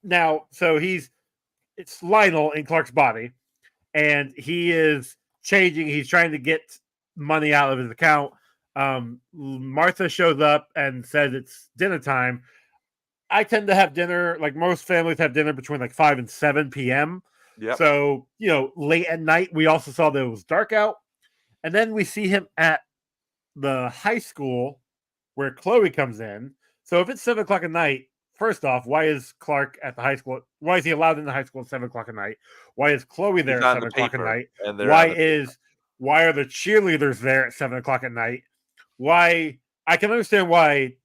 now, so it's Lionel in Clark's body, and he is changing. He's trying to get money out of his account. Martha shows up and says it's dinner time. I tend to have dinner, like most families have dinner between like 5 and 7 p.m. Yep. So, late at night, we also saw that it was dark out. And then we see him at the high school where Chloe comes in. So if it's 7:00 at night, first off, why is Clark at the high school? Why is he allowed in the high school at 7:00 at night? Why is Chloe there at 7:00 at night? Why are the cheerleaders there at 7:00 at night? Why? I can understand why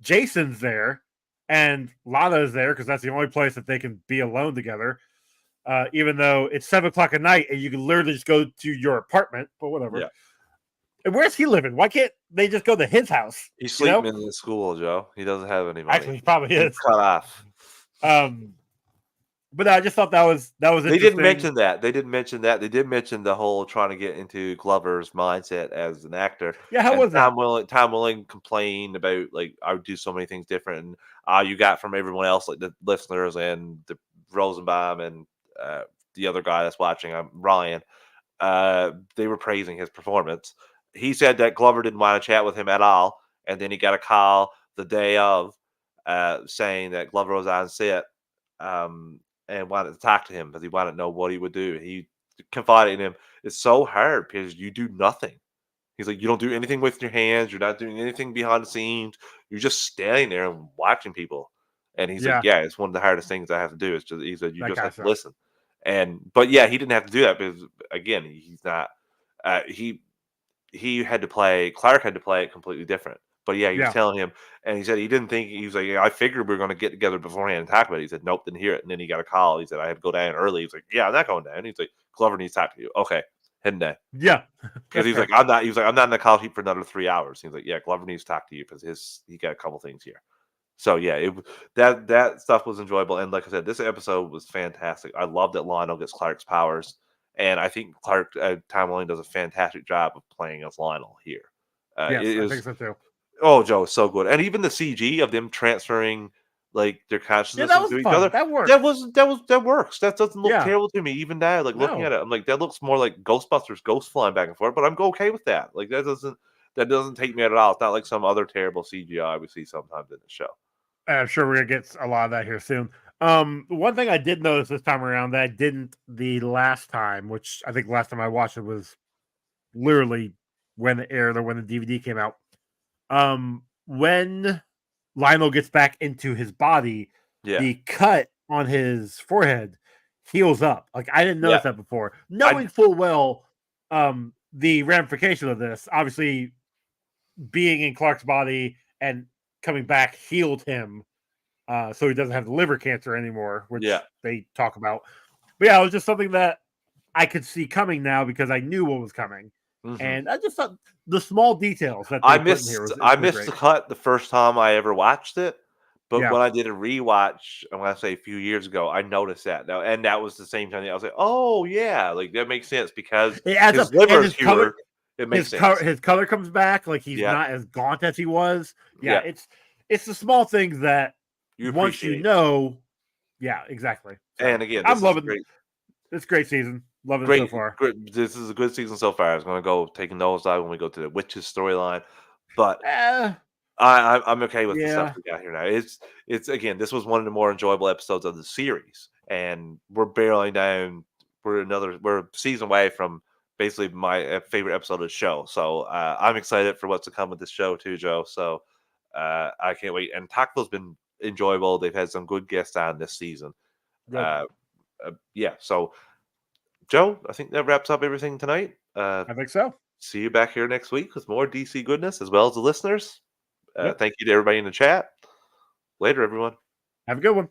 Jason's there and Lana is there because that's the only place that they can be alone together. Even though it's 7:00 at night and you can literally just go to your apartment, but whatever. Yeah. And where's he living? Why can't they just go to his house? He's sleeping in the school, Joe. He doesn't have any money. Actually, he probably is. He's cut off. But I just thought that was They didn't mention that. They did mention the whole trying to get into Glover's mindset as an actor. Yeah, how was that? Tom Willing complained about, like, I would do so many things different. And you got from everyone else, like the listeners and the Rosenbaum and the other guy that's watching, Ryan, they were praising his performance. He said that Glover didn't want to chat with him at all. And then he got a call the day of saying that Glover was on set. And wanted to talk to him because he wanted to know what he would do. He confided in him. It's so hard because you do nothing. He's like, you don't do anything with your hands. You're not doing anything behind the scenes. You're just standing there and watching people. And he's like, yeah, it's one of the hardest things I have to do. It's just, he said, you just have to listen. But yeah, he didn't have to do that because, again, he's not. He had to play. Clark had to play it completely different. But yeah, he was telling him, and he said he didn't think, he was like, I figured we were going to get together beforehand and talk about it. He said, nope, didn't hear it. And then he got a call. He said, I had to go down early. He's like, yeah, I'm not going down. He's like, Glover needs to talk to you. Okay, heading down. Yeah. Because he's like, I'm not in the call sheet for another 3 hours. He's like, yeah, Glover needs to talk to you because he got a couple things here. So yeah, that stuff was enjoyable. And like I said, this episode was fantastic. I love that Lionel gets Clark's powers. And I think Tom Willing does a fantastic job of playing as Lionel here. Yes, I think so too. Oh, Joe, so good. And even the CG of them transferring like their consciousness that into was each fun. other. That works. That works. That doesn't look Yeah. terrible to me even now. Like looking at No. it, I'm like that looks more like Ghostbusters, ghosts flying back and forth. But I'm okay with that. Like that doesn't take me out at all. It's not like some other terrible CGI we see sometimes in the show. I'm sure we're gonna get a lot of that here soon. One thing I did notice this time around that I didn't the last time, which I think the last time I watched it was literally when it aired or when the DVD came out. When Lionel gets back into his body, Yeah. the cut on his forehead heals up. Like I didn't notice Yeah. that before, knowing full well the ramification of this. Obviously, being in Clark's body and coming back healed him, so he doesn't have the liver cancer anymore, which Yeah. they talk about. But yeah, it was just something that I could see coming now because I knew what was coming. Mhm. And I just thought the small details that I they put in missed here was I really missed great. the cut the first time I ever watched it, but Yeah. when I did a rewatch, I'm gonna say a few years ago, I noticed that now, and that was the same time that I was like, "Oh yeah, like that makes sense because It adds his up. liver And is his color, fewer." It makes sense. his color comes back. Like he's Yeah, not as gaunt as he was. Yeah, yeah, it's the small things that you once you appreciate. know, yeah, exactly. So And again, I'm this is loving great, this great season. Loving it so great, far. great. This is a good season so far. I was gonna go take a nosedive when we go to the witches storyline, but Eh, I'm okay with the stuff yeah. we got here now. It's again, this was one of the more enjoyable episodes of the series, and we're barreling down. We're a season away from basically my favorite episode of the show. So I'm excited for what's to come with this show too, Joe. So I can't wait. And Taco's been enjoyable. They've had some good guests on this season. Good. Uh, yeah. So Joe, I think that wraps up everything tonight. I think so. See you back here next week with more DC goodness as well as the listeners. Yep. Thank you to everybody in the chat. Later, everyone. Have a good one.